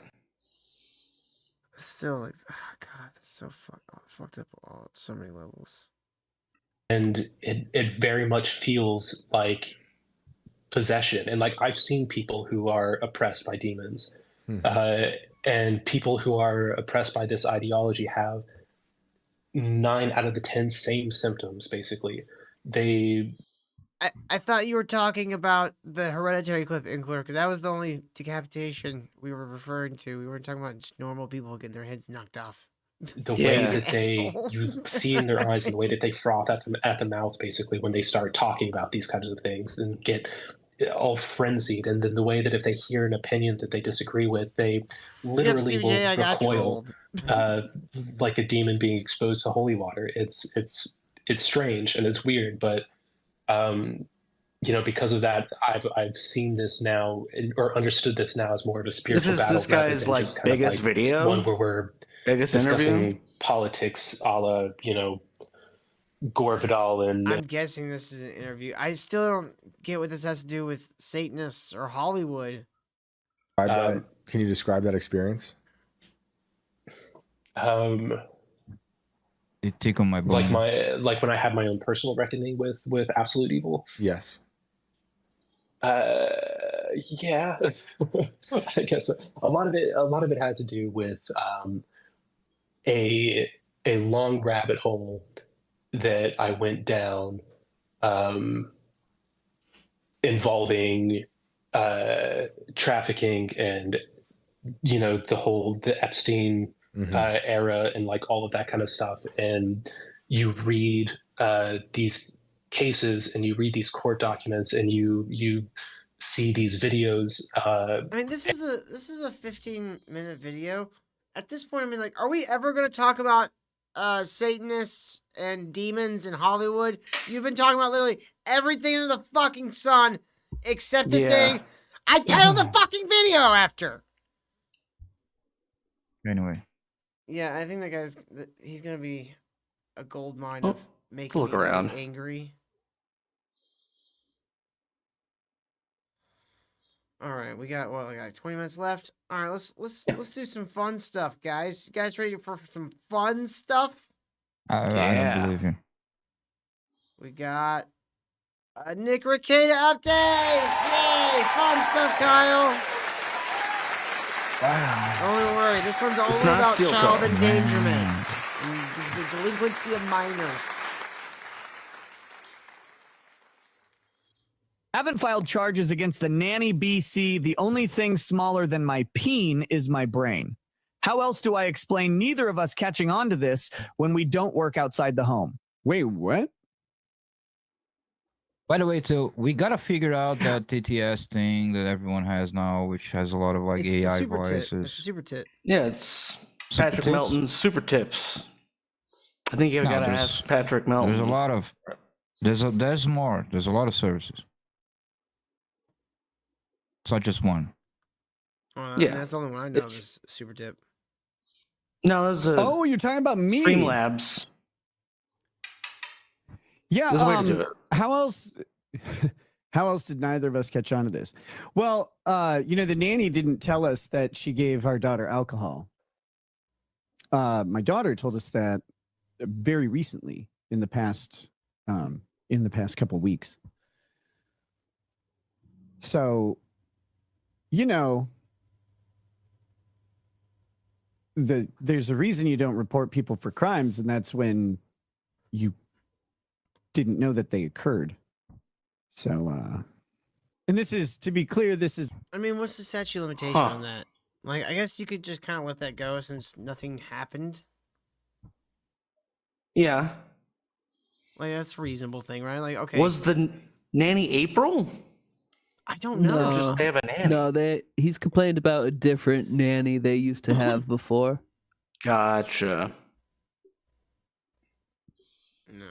Still, like, oh God, that's so fucked up on so many levels. And it very much feels like possession. And like I've seen people who are oppressed by demons, and people who are oppressed by this ideology have 9 out of the 10 same symptoms. Basically, I thought you were talking about the Hereditary clip, Inkler, because that was the only decapitation we were referring to. We weren't talking about just normal people getting their heads knocked off. The way that you see in their eyes and the way that they froth at the mouth, basically, when they start talking about these kinds of things and get all frenzied. And then the way that if they hear an opinion that they disagree with, they literally will recoil like a demon being exposed to holy water. It's strange and it's weird, but because of that, I've seen this now or understood this now as more of a spiritual battle. This guy's like biggest video, one where we're discussing politics, a la Gore Vidal and. I'm guessing this is an interview. I still don't get what this has to do with Satanists or Hollywood. Can you describe that experience? It tickled my bone. Like when I had my own personal reckoning with absolute evil. Yes. Yeah. I guess a lot of it had to do with a long rabbit hole that I went down, involving trafficking and the Epstein era and like all of that kind of stuff. And you read these cases and you read these court documents and you see these videos. I mean, this is a 15-minute video. At this point, I mean, like, are we ever going to talk about Satanists and demons in Hollywood? You've been talking about literally everything under the fucking sun except the thing I titled the fucking video after. Anyway. Yeah, I think he's going to be a gold mine of making look me around. really angry. All right, we got 20 minutes left. All right, let's do some fun stuff, guys. You guys ready for some fun stuff? I don't believe you. We got a Nick Rekieta update. Yay! Fun stuff, Kyle. Wow. Don't worry, this one's all about child endangerment and the delinquency of minors. Haven't filed charges against the nanny BC. The only thing smaller than my peen is my brain. How else do I explain neither of us catching on to this when we don't work outside the home? Wait, what? By the way, so we gotta figure out that TTS thing that everyone has now, which has a lot of like AI voices. It's a super tit. Yeah, it's Patrick Melton's super tips. I think you gotta ask Patrick Melton. There's a lot of there's more. There's a lot of services. It's not just one. Yeah, that's the only one I know is super tip. No, there's a. Oh, you're talking about me. Streamlabs. Yeah. There's a way to do it. How else? How else did neither of us catch on to this? Well, the nanny didn't tell us that she gave our daughter alcohol. My daughter told us that very recently in the past couple weeks. So, there's a reason you don't report people for crimes, and that's when you didn't know that they occurred. So, and this is, to be clear, this is... I mean, what's the statute of limitation on that? Like, I guess you could just kind of let that go since nothing happened. Yeah. Like, that's a reasonable thing, right? Like, okay. Was the nanny April? I don't know. Or just they have a nanny. No, he's complained about a different nanny they used to have before. Gotcha. No.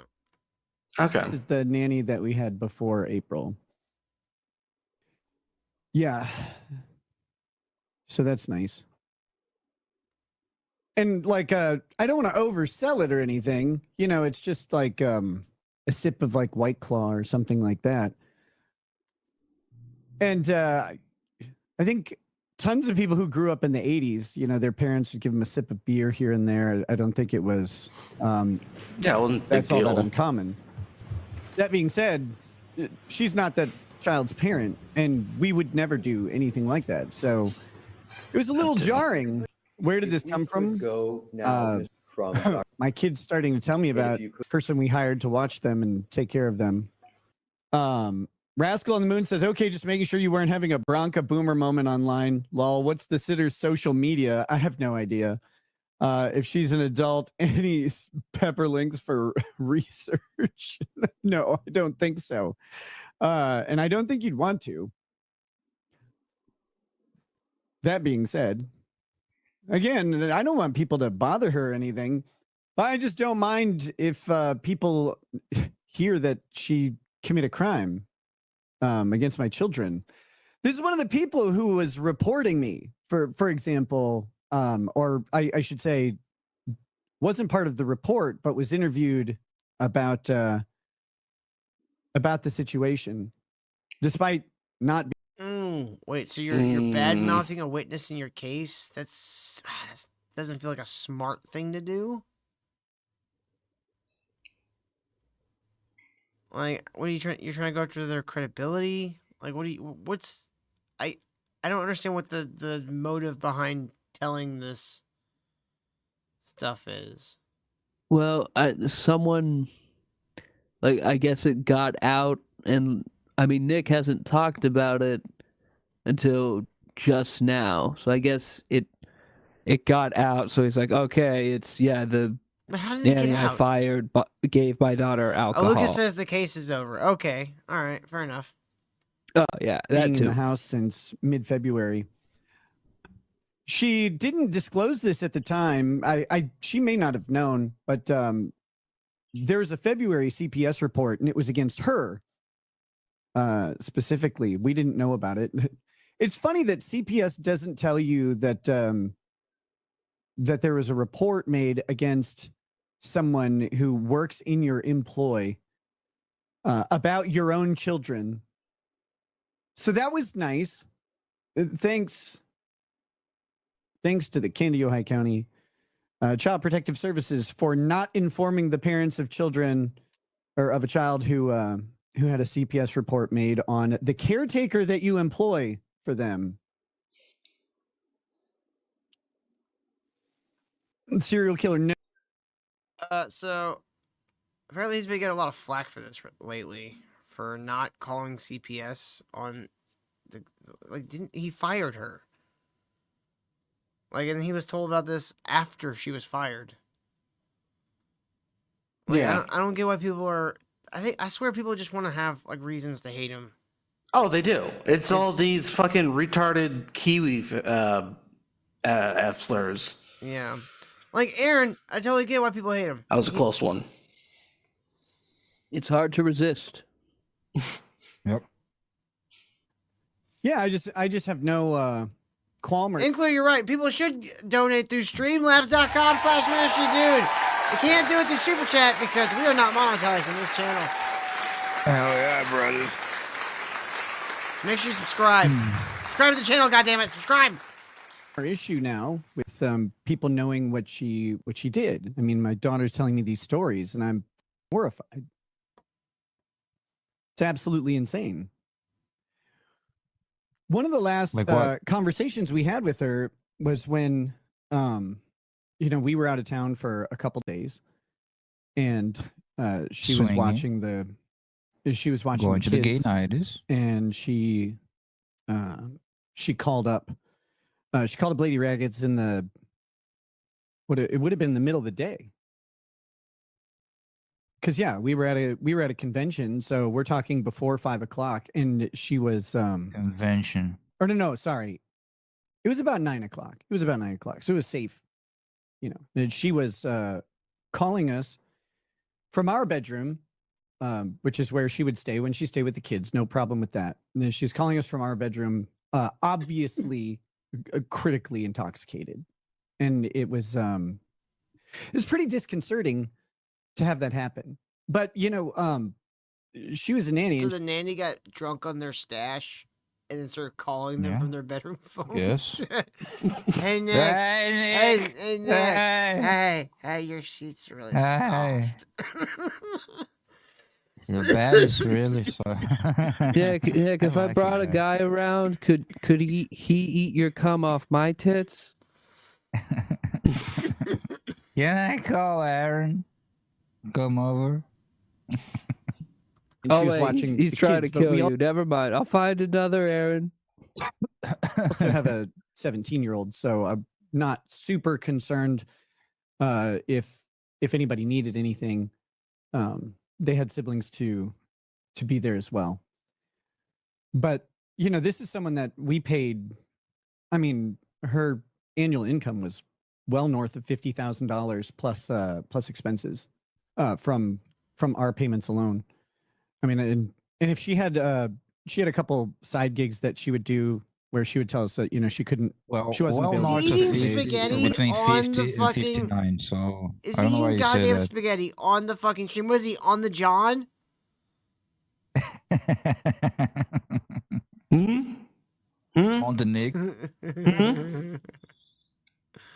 Okay. Is the nanny that we had before April. Yeah. So that's nice. And like I don't want to oversell it or anything. You know, it's just like a sip of like White Claw or something like that. And I think tons of people who grew up in the 80s, you know, their parents would give them a sip of beer here and there. I don't think it was yeah, it wasn't a big that's all that deal. uncommon. That being said, she's not that child's parent, and we would never do anything like that. So it was a little jarring. Where did this come from? Go now from my kid's starting to tell me about the person we hired to watch them and take care of them. Rascal on the Moon says, okay, just making sure you weren't having a Bronca Boomer moment online. Lol, what's the sitter's social media? I have no idea. If she's an adult, any pepper links for research? No, I don't think so. And I don't think you'd want to. That being said, again, I don't want people to bother her or anything, but I just don't mind if people hear that she committed a crime against my children. This is one of the people who was reporting me, for example, or I should say, wasn't part of the report, but was interviewed about the situation, despite not being. Wait, so you're bad mouthing a witness in your case? That doesn't feel like a smart thing to do. Like, what are you trying? You're trying to go after their credibility? Like, I don't understand what the motive behind telling this stuff is. Well, someone, like, I guess it got out, and I mean, Nick hasn't talked about it until just now, so I guess it got out. So he's like, okay, the But how did it nanny get I out? fired gave my daughter alcohol. Lucas says the case is over. Okay, all right, fair enough. Oh yeah, that being too. in the house since mid-February. She didn't disclose this at the time. She may not have known, but there was a February CPS report, and it was against her specifically. We didn't know about it. It's funny that CPS doesn't tell you that that there was a report made against someone who works in your employ about your own children. So that was nice. Thanks to the Candy, Ohio County Child Protective Services for not informing the parents of children or of a child who had a CPS report made on the caretaker that you employ for them. Serial killer. No. So apparently he's been getting a lot of flack for this lately, for not calling CPS on he fired her. Like, and he was told about this after she was fired. Like, Yeah. I don't get why people are. I swear people just want to have like reasons to hate him. Oh, they do. It's all these fucking retarded Kiwi F-slurs. Yeah. Like Aaron, I totally get why people hate him. That was a close one. It's hard to resist. Yep. Yeah, I just have no qualm or. Inkler, you're right. People should donate through streamlabs.com/ministry dude. You can't do it through Super Chat because we are not monetizing this channel. Hell yeah, brothers. Make sure you subscribe. Subscribe to the channel, goddammit. Subscribe. Our issue now with people knowing what she did. I mean, my daughter's telling me these stories, and I'm horrified. It's absolutely insane. One of the last conversations we had with her was when, we were out of town for a couple days, and she was watching Going the to the gay kids, night and she called up. She called up Lady Raggeds in it would have been the middle of the day. because yeah, we were at a convention, so we're talking before 5 o'clock, and she was convention. Or no, sorry, it was about 9 o'clock. It was about 9 o'clock, so it was safe, And she was calling us from our bedroom, which is where she would stay when she stayed with the kids. No problem with that. And then she's calling us from our bedroom, obviously critically intoxicated, and it was pretty disconcerting to have that happen. But she was a nanny. So the nanny got drunk on their stash and then started calling them from their bedroom phone. Yes. Hey Nick. Hey Nick. Hey, your sheets are really soft. Your bed is really soft. Yeah, if I brought a guy around, could he eat your cum off my tits? Can I call Aaron? Come over. And she was watching. He's trying to kill you. Never mind. I'll find another Aaron. I also have a 17-year-old, so I'm not super concerned if anybody needed anything. They had siblings to be there as well. But this is someone that we paid. I mean, her annual income was well north of $50,000 plus expenses from our payments alone. I mean, and if she had a couple side gigs that she would do where she would tell us that she couldn't. She wasn't available. Is he eating spaghetti between on 50 the fucking? and 59. So Is I don't he know why eating you say goddamn that. spaghetti on the fucking stream? Was he on the John? On the Nick.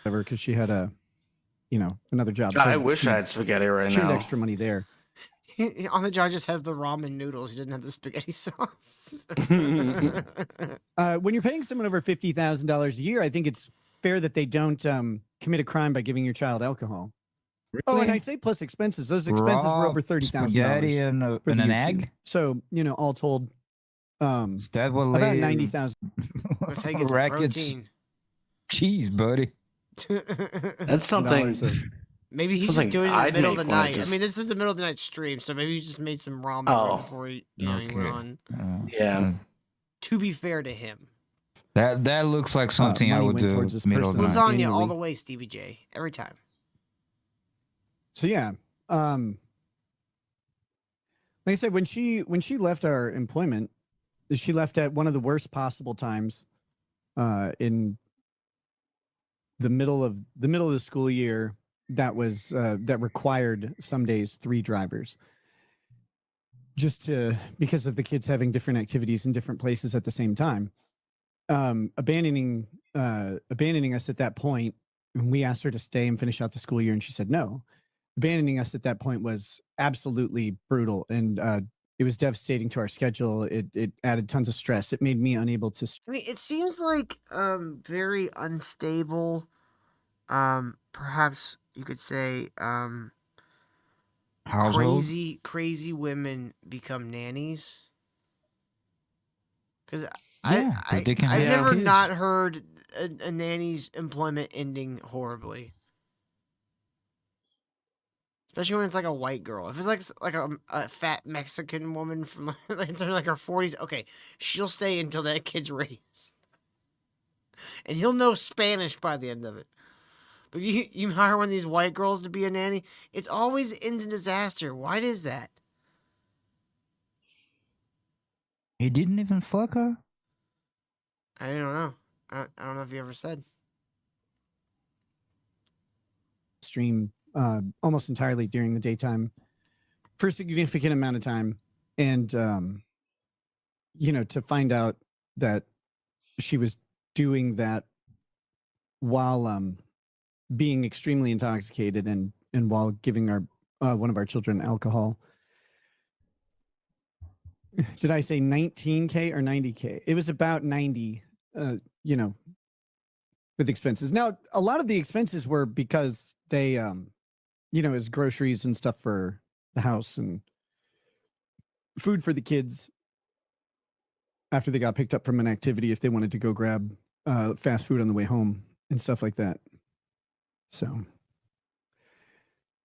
Because she had another job. God, I wish I had spaghetti right she now. had extra money there. On the John just has the ramen noodles. He didn't have the spaghetti sauce. When you're paying someone over $50,000 a year, I think it's fair that they don't commit a crime by giving your child alcohol. Really? Oh, and I say plus expenses. Those expenses were over $30,000. Spaghetti and an egg. So all told, Is that what about $90,000. That's how you get some protein. Cheese, buddy. That's something. Maybe he's just doing it in the middle of the night. I mean, this is the middle of the night stream, so maybe he just made some ramen right before he went on. Yeah. To be fair to him, that looks like something I would do. Middle of the night. Lasagna all the way, Stevie J, every time. So yeah, like I said, when she left our employment, she left at one of the worst possible times, in the middle of the school year. That was that required some days 3 drivers, just because of the kids having different activities in different places at the same time. Abandoning us at that point, when we asked her to stay and finish out the school year, and she said no. Abandoning us at that point was absolutely brutal, and it was devastating to our schedule. It added tons of stress. It made me unable to. I mean, it seems like very unstable. Perhaps you could say crazy women become nannies. Because I've never not heard a nanny's employment ending horribly. Especially when it's like a white girl. If it's like a fat Mexican woman from like her 40s, okay, she'll stay until that kid's raised, and he'll know Spanish by the end of it. But you hire one of these white girls to be a nanny, it always ends in disaster. Why is that? He didn't even fuck her? I don't know. I don't know if he ever said. Stream almost entirely during the daytime for a significant amount of time. And, to find out that she was doing that while being extremely intoxicated and while giving our one of our children alcohol. Did I say 19K or 90K? It was about 90, with expenses. Now, a lot of the expenses were because they, as groceries and stuff for the house and food for the kids after they got picked up from an activity if they wanted to go grab fast food on the way home and stuff like that. So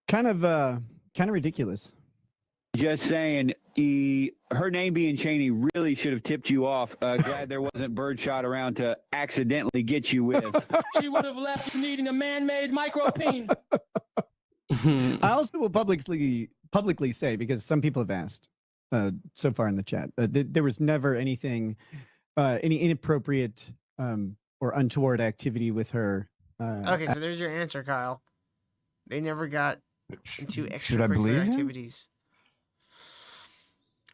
kind of ridiculous. Just saying, her name being Cheney really should have tipped you off. Glad there wasn't birdshot around to accidentally get you with. She would have left you needing a man-made micropeen. I also will publicly say, because some people have asked so far in the chat, there was never anything, any inappropriate or untoward activity with her. Okay, so there's your answer, Kyle. They never got into Should I believe extracurricular him? activities.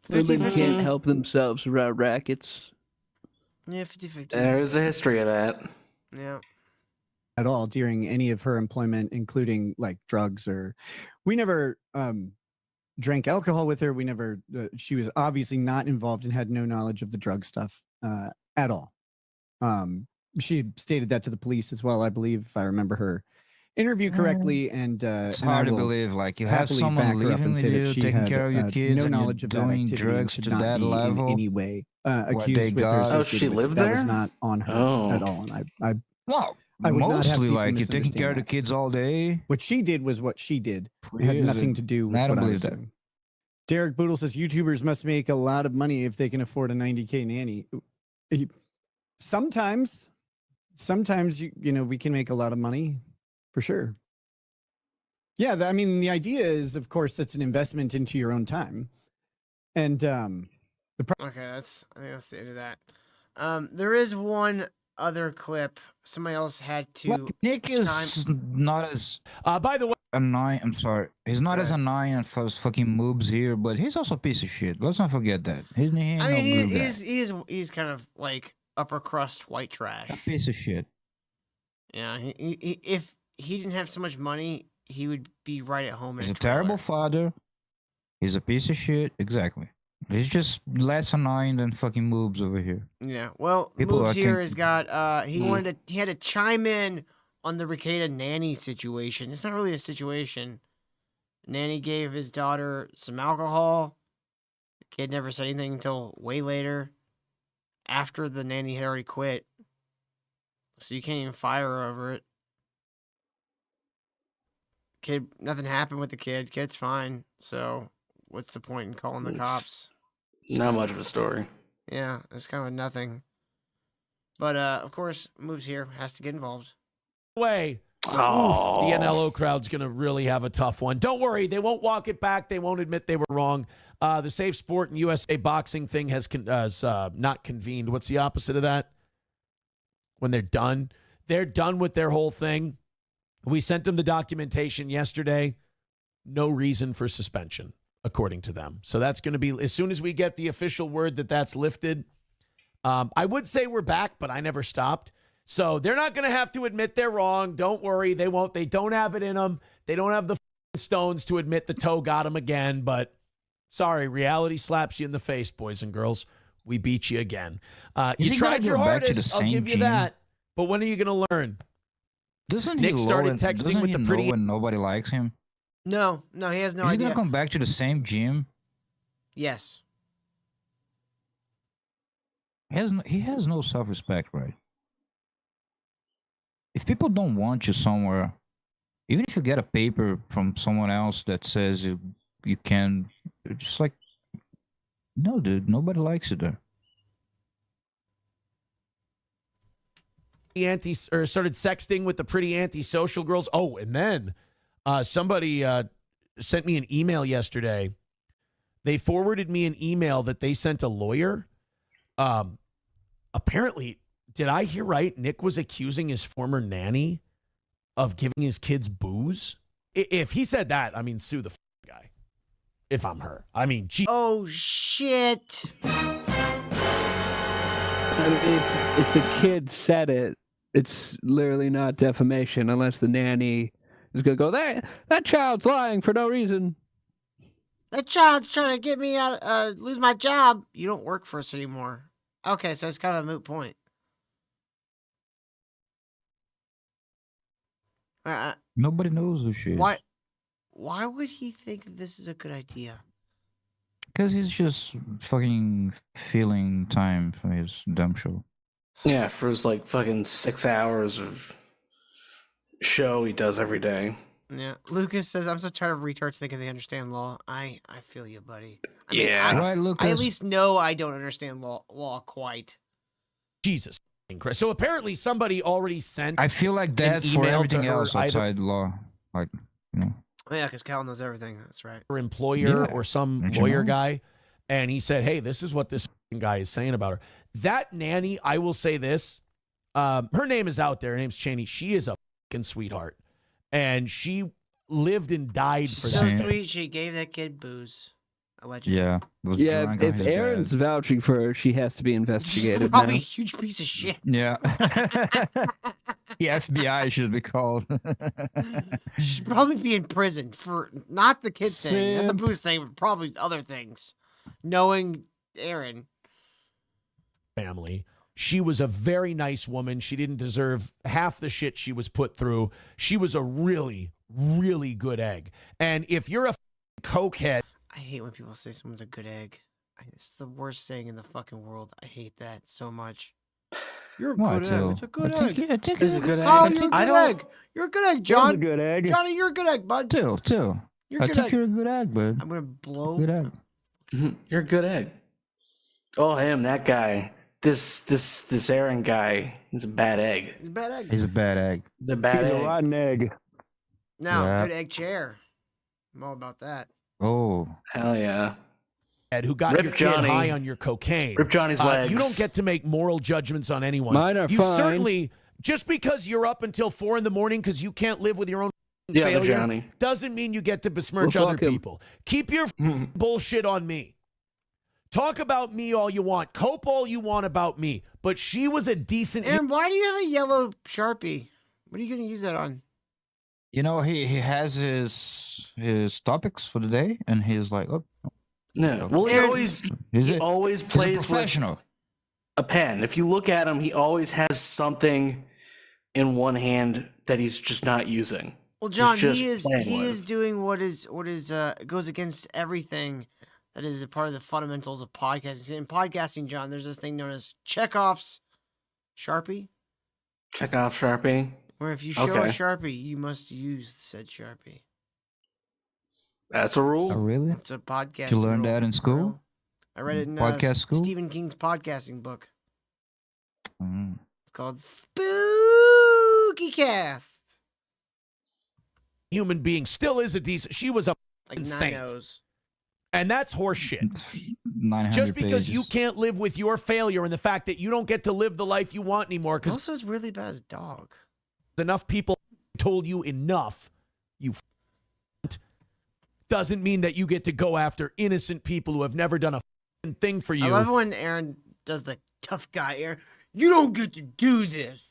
Women 50-50. can't help themselves around rackets. Yeah, 50-50. There is a history of that. Yeah. At all during any of her employment, including like drugs, or we never drank alcohol with her. We never, she was obviously not involved and had no knowledge of the drug stuff at all. She stated that to the police as well, I believe, if I remember her interview correctly. And It's and I hard to will believe, like you have happily someone back her up living and with say that you, she taking had, care of your kids, no and knowledge you're of that doing activity and drugs should to not that be level. in any way What accused they with her. got. Oh, she associated with lived it. That there? was not on her Oh. at all. And I Well, I would not have mostly people like you're taking misunderstand care of the that. kids all day. What she did was what she did. For It had years, nothing and to do with I don't what I believe was that. doing. Derek Boodle says YouTubers must make a lot of money if they can afford a 90K nanny. Sometimes you know, we can make a lot of money for sure. Yeah, I mean, the idea is, of course, it's an investment into your own time. And Okay, I think that's the end of that. There is one other clip. Somebody else had to. Look, Nick is not as by the way, annoying. I'm sorry, he's not as Right. annoying for his fucking moves here, but he's also a piece of shit. Let's not forget that. He ain't I mean, no glue guy. he's kind of like upper crust white trash. A piece of shit. Yeah, if he didn't have so much money, he would be right at home. He's a terrible father. He's a piece of shit. Exactly. He's just less annoying than fucking moves over here. Yeah. Well, People Moves are here think- has got. He had to chime in on the Ricada nanny situation. It's not really a situation. Nanny gave his daughter some alcohol. The kid never said anything until way later, after the nanny had already quit. So you can't even fire her over it. Kid, nothing happened with the kid. Kid's fine. So what's the point in calling the cops? Not much of a story. Yeah, it's kind of nothing. But of course, Moves here has to get involved. way, Oh. the NLO crowd's going to really have a tough one. Don't worry, they won't walk it back. They won't admit they were wrong. The Safe Sport and USA Boxing thing has not convened. What's the opposite of that? When they're done. They're done with their whole thing. We sent them the documentation yesterday. No reason for suspension, according to them. So that's going to be, as soon as we get the official word that that's lifted, I would say we're back, but I never stopped. So they're not going to have to admit they're wrong. Don't worry. They won't. They don't have it in them. They don't have the stones to admit the toe got them again. But sorry, reality slaps you in the face, boys and girls. We beat you again. Is You he tried gonna your go back to the hardest. I'll same give you gym? that. But when are you going to learn? Doesn't Nick he started know texting doesn't with he the know pretty. when nobody likes him? No, he has no Is he idea. gonna come back to the same gym? Yes. He has no self-respect, right? If people don't want you somewhere, even if you get a paper from someone else that says you can, just like, no, dude, nobody likes you there. Started sexting with the pretty antisocial girls. Oh, and then somebody sent me an email yesterday. They forwarded me an email that they sent a lawyer. Apparently, did I hear right? Nick was accusing his former nanny of giving his kids booze. If he said that, I mean, sue the guy. If I'm her, I mean, gee. Oh shit! I mean, if the kid said it, it's literally not defamation unless the nanny is going to go, that child's lying for no reason. That child's trying to get me out, lose my job. You don't work for us anymore. Okay, so it's kind of a moot point. Nobody knows who she is. Why would he think that this is a good idea? Because he's just fucking feeling time for his dumb show. Yeah, for his like fucking 6 hours of show he does every day. Yeah. Lucas says, I'm so tired of retards thinking they understand law. I feel you, buddy. Right, Lucas? I at least know I don't understand law quite. Jesus Christ. So apparently somebody already sent I feel like that an for email everything to her else either outside law. Like, you know. Oh, yeah, because Cal knows everything. That's right. her employer Yeah. or some Don't you lawyer know? guy, and he said, hey, this is what this guy is saying about her. That nanny, I will say this, her name is out there. Her name's Cheney. She is a fucking sweetheart, and she lived and died for So that. sweet, she gave that kid booze. Allegedly. Yeah. Was Yeah, drunk on if his Aaron's dad. vouching for her, she has to be investigated Probably now. a huge piece of shit. Yeah. The FBI should be called. She should probably be in prison for not the kid thing, not the Simp. booze thing, but probably other things. Knowing Aaron. Family. She was a very nice woman. She didn't deserve half the shit she was put through. She was a really, really good egg. And if you're a cokehead, I hate when people say someone's a good egg. It's the worst saying in the fucking world. I hate that so much. You're a Why, good egg. Till? It's a good I egg. think It's a good egg. Kyle, you're a I good don't- egg. You're a good egg, John. a good egg. Johnny, you're a good egg, bud. Till. You're a I good think egg. you're a good egg, bud. I'm gonna blow. Good egg. You're a good egg. Oh, him, that guy. This Aaron guy. He's a bad egg. He's a bad egg. He's a bad egg. He's a bad He's egg. a rotten egg. Now, Yeah. good egg chair. I'm all about that. Oh. Hell yeah. who got Rip your kid Johnny. high on your cocaine. Rip Johnny's legs. You don't get to make moral judgments on anyone. Mine are you fine. certainly, just because you're up until 4 a.m. because you can't live with your own Yeah, the failure, Johnny. doesn't mean you get to besmirch Well, other fuck him. people. Keep your bullshit on me. Talk about me all you want. Cope all you want about me. But she was a decent. Aaron, why do you have a yellow Sharpie? What are you gonna use that on? You know, he has his topics for the day, and he's like, oh, No. Well, he Aaron- always He's he a- always he's a plays with professional. a pen. If you look at him, he always has something in one hand that he's just not using. Well, John, just he is playing with. doing what is goes against everything that is a part of the fundamentals of podcasting. In podcasting, John, there's this thing known as Chekhov's Sharpie, Check off Sharpie. where if you show a Okay. Sharpie, you must use said Sharpie. That's a rule. Oh, really? It's a podcast. Did you learn that in school? I read it in Podcast school? Stephen King's podcasting book. Mm. It's called Spooky Cast. human being still is a decent. She was a Like saint. 9-0s. And that's horseshit. 900 Just because pages. you can't live with your failure and the fact that you don't get to live the life you want anymore because Also, it's really about his dog. enough people told you enough, you doesn't mean that you get to go after innocent people who have never done a thing for you. I love when Aaron does the tough guy. Aaron, you don't get to do this.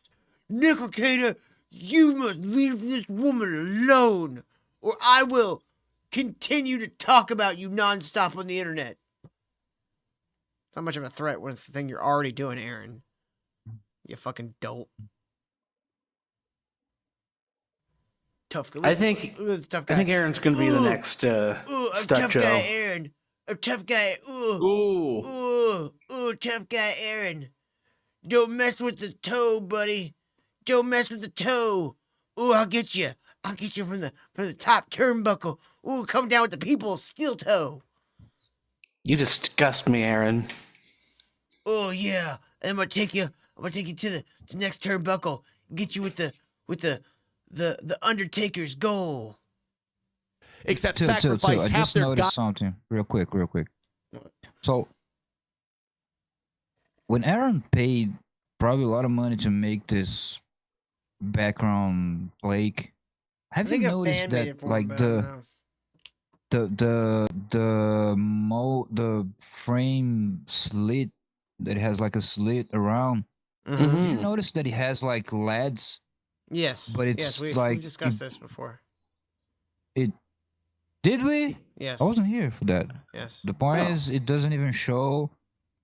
Nickelcator, you must leave this woman alone, or I will continue to talk about you nonstop on the internet. It's not much of a threat when it's the thing you're already doing, Aaron. You fucking dolt. Tough guy. I think Look at this tough guy. I think Aaron's going to be the Ooh. next Ooh, I'm Stuck tough Joe. guy, Aaron. I'm tough guy. Ooh, tough guy, Aaron. Don't mess with the toe, buddy. Don't mess with the toe. Ooh, I'll get you. I'll get you from the top turnbuckle. Ooh, come down with the people's steel toe. You disgust me, Aaron. Oh yeah, and I'm gonna take you to the next turnbuckle. Get you with the Undertaker's goal. Except Till, sacrifice I half just their noticed God. something real quick. So when Aaron paid probably a lot of money to make this background Blake, have you think a noticed fan made that it for him, like but I don't know. the frame slit that has like a slit around? Mhm. Did you notice that it has like LEDs? Yes, But it's yes, we've like discussed this before. It did we? Yes. I wasn't here for that. Yes. The point Oh. is, it doesn't even show.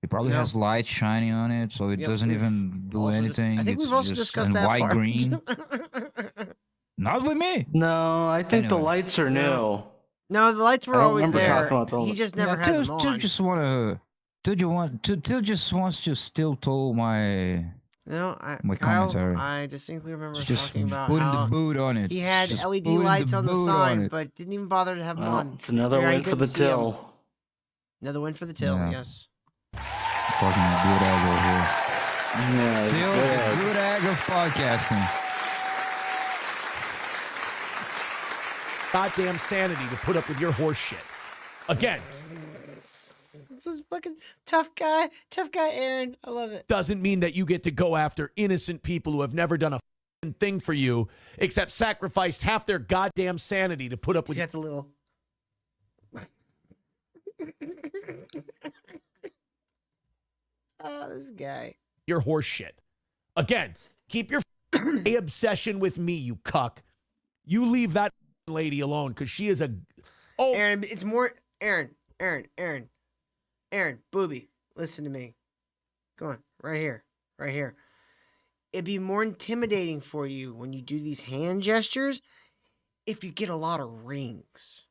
It probably No. has light shining on it, so it Yep, doesn't we've even do also anything. I think It's we've also just discussed in that white part. green. Not with me. No, I think the Anyway. lights are new. No, the lights were I don't always remember there. talking about the- He just never Yeah, has them Till on. just wanna. Till just wants to still told my No, My Kyle, commentary. I distinctly remember It's just talking about putting how the boot on it. he had Just LED putting lights on the boot sign, it. but didn't even bother to have them on. It's another Figured I win for the couldn't see 'em. till. Another win for the till, Yeah. yes. Fucking good angle here. Yeah, it's Till, good. good angle of podcasting. Goddamn sanity to put up with your horse shit. Again, This is fucking tough guy, Aaron. I love it. doesn't mean that you get to go after innocent people who have never done a fucking thing for you except sacrificed half their goddamn sanity to put up with. He's got the little. Oh, this guy. Your horse shit. Again, keep your obsession with me, you cuck. You leave that lady alone because she is a. Oh, Aaron, it's more. Aaron, booby, listen to me. Go on, right here. It'd be more intimidating for you when you do these hand gestures if you get a lot of rings.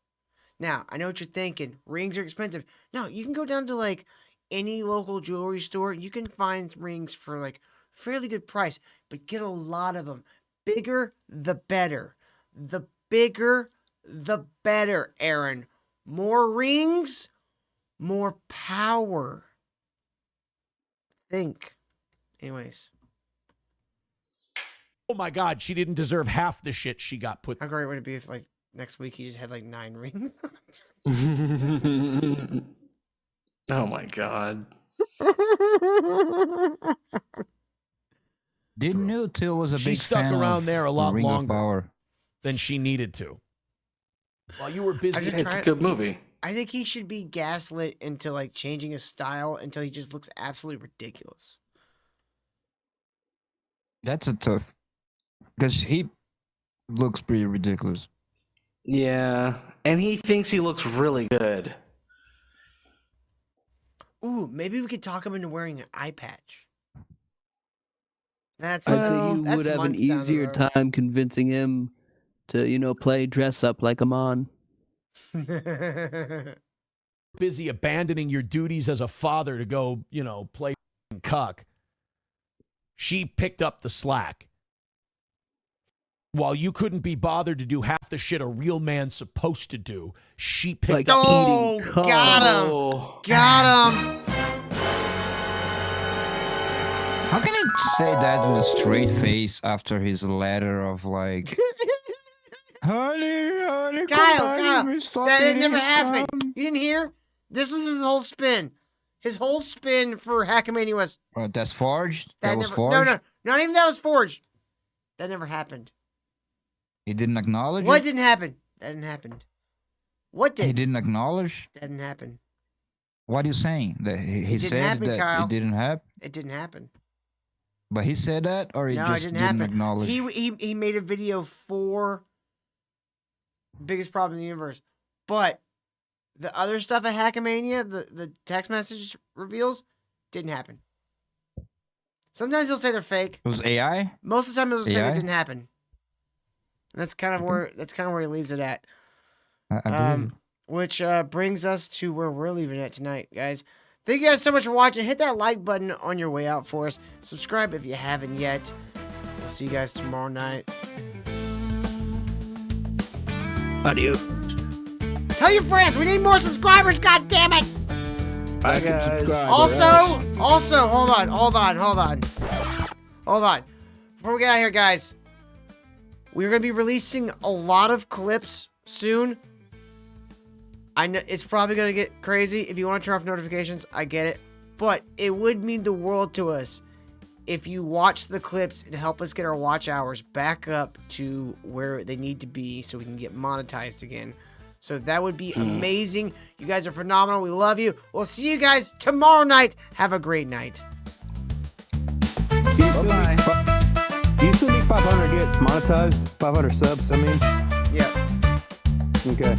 Now, I know what you're thinking. Rings are expensive. No, you can go down to like any local jewelry store. You can find rings for like fairly good price, but get a lot of them. Bigger, the better. The bigger, the better, Aaron. More rings, more power. Think. Anyways. oh my God, she didn't deserve half the shit she got put. How great would it be if like next week he just had like 9 rings? Oh my God. Didn't know Till was a She big stuck fan around of there a lot Ring of longer Power. than she needed to. While you were busy. It's a good movie. I think he should be gaslit into like changing his style until he just looks absolutely ridiculous. That's a tough, because he looks pretty ridiculous. Yeah, and he thinks he looks really good. Ooh, maybe we could talk him into wearing an eye patch. That's I think you would have an months down the easier road. time convincing him to, play dress up like a mon. Busy abandoning your duties as a father to go, play cuck. She picked up the slack. While you couldn't be bothered to do half the shit a real man's supposed to do, she picked up. Oh, got him! Got him! How can he say that with a straight face after his letter of like, honey, Kyle, that never happened. You didn't hear? This was his whole spin. His whole spin for Hackamania was that's forged? That was never, forged? No, not even that was forged. That never happened. He didn't acknowledge What it? didn't happen? That didn't happen. What did? He didn't acknowledge? That didn't happen. What are you saying? That he It didn't said happen, that Kyle. it didn't happen? It didn't happen. But he said that, or he No, just it didn't happen. acknowledge? He made a video for biggest problem in the universe, but the other stuff at Hackamania, the text message reveals, didn't happen. Sometimes he'll say they're fake. It was AI? Most of the time he'll say AI? it didn't happen. And that's kind of where he leaves it at. I believe. Which brings us to where we're leaving it at tonight, guys. Thank you guys so much for watching. Hit that like button on your way out for us. Subscribe if you haven't yet. We'll see you guys tomorrow night. Adios. Tell your friends. We need more subscribers. God damn it. Bye, guys. Also, hold on. Before we get out of here, guys, we're going to be releasing a lot of clips soon. I know it's probably going to get crazy. If you want to turn off notifications, I get it. But it would mean the world to us if you watch the clips and help us get our watch hours back up to where they need to be so we can get monetized again. So that would be amazing. You guys are phenomenal. We love you. We'll see you guys tomorrow night. Have a great night. Do you still need 500 to get monetized? 500 subs, I mean? Yeah. Okay.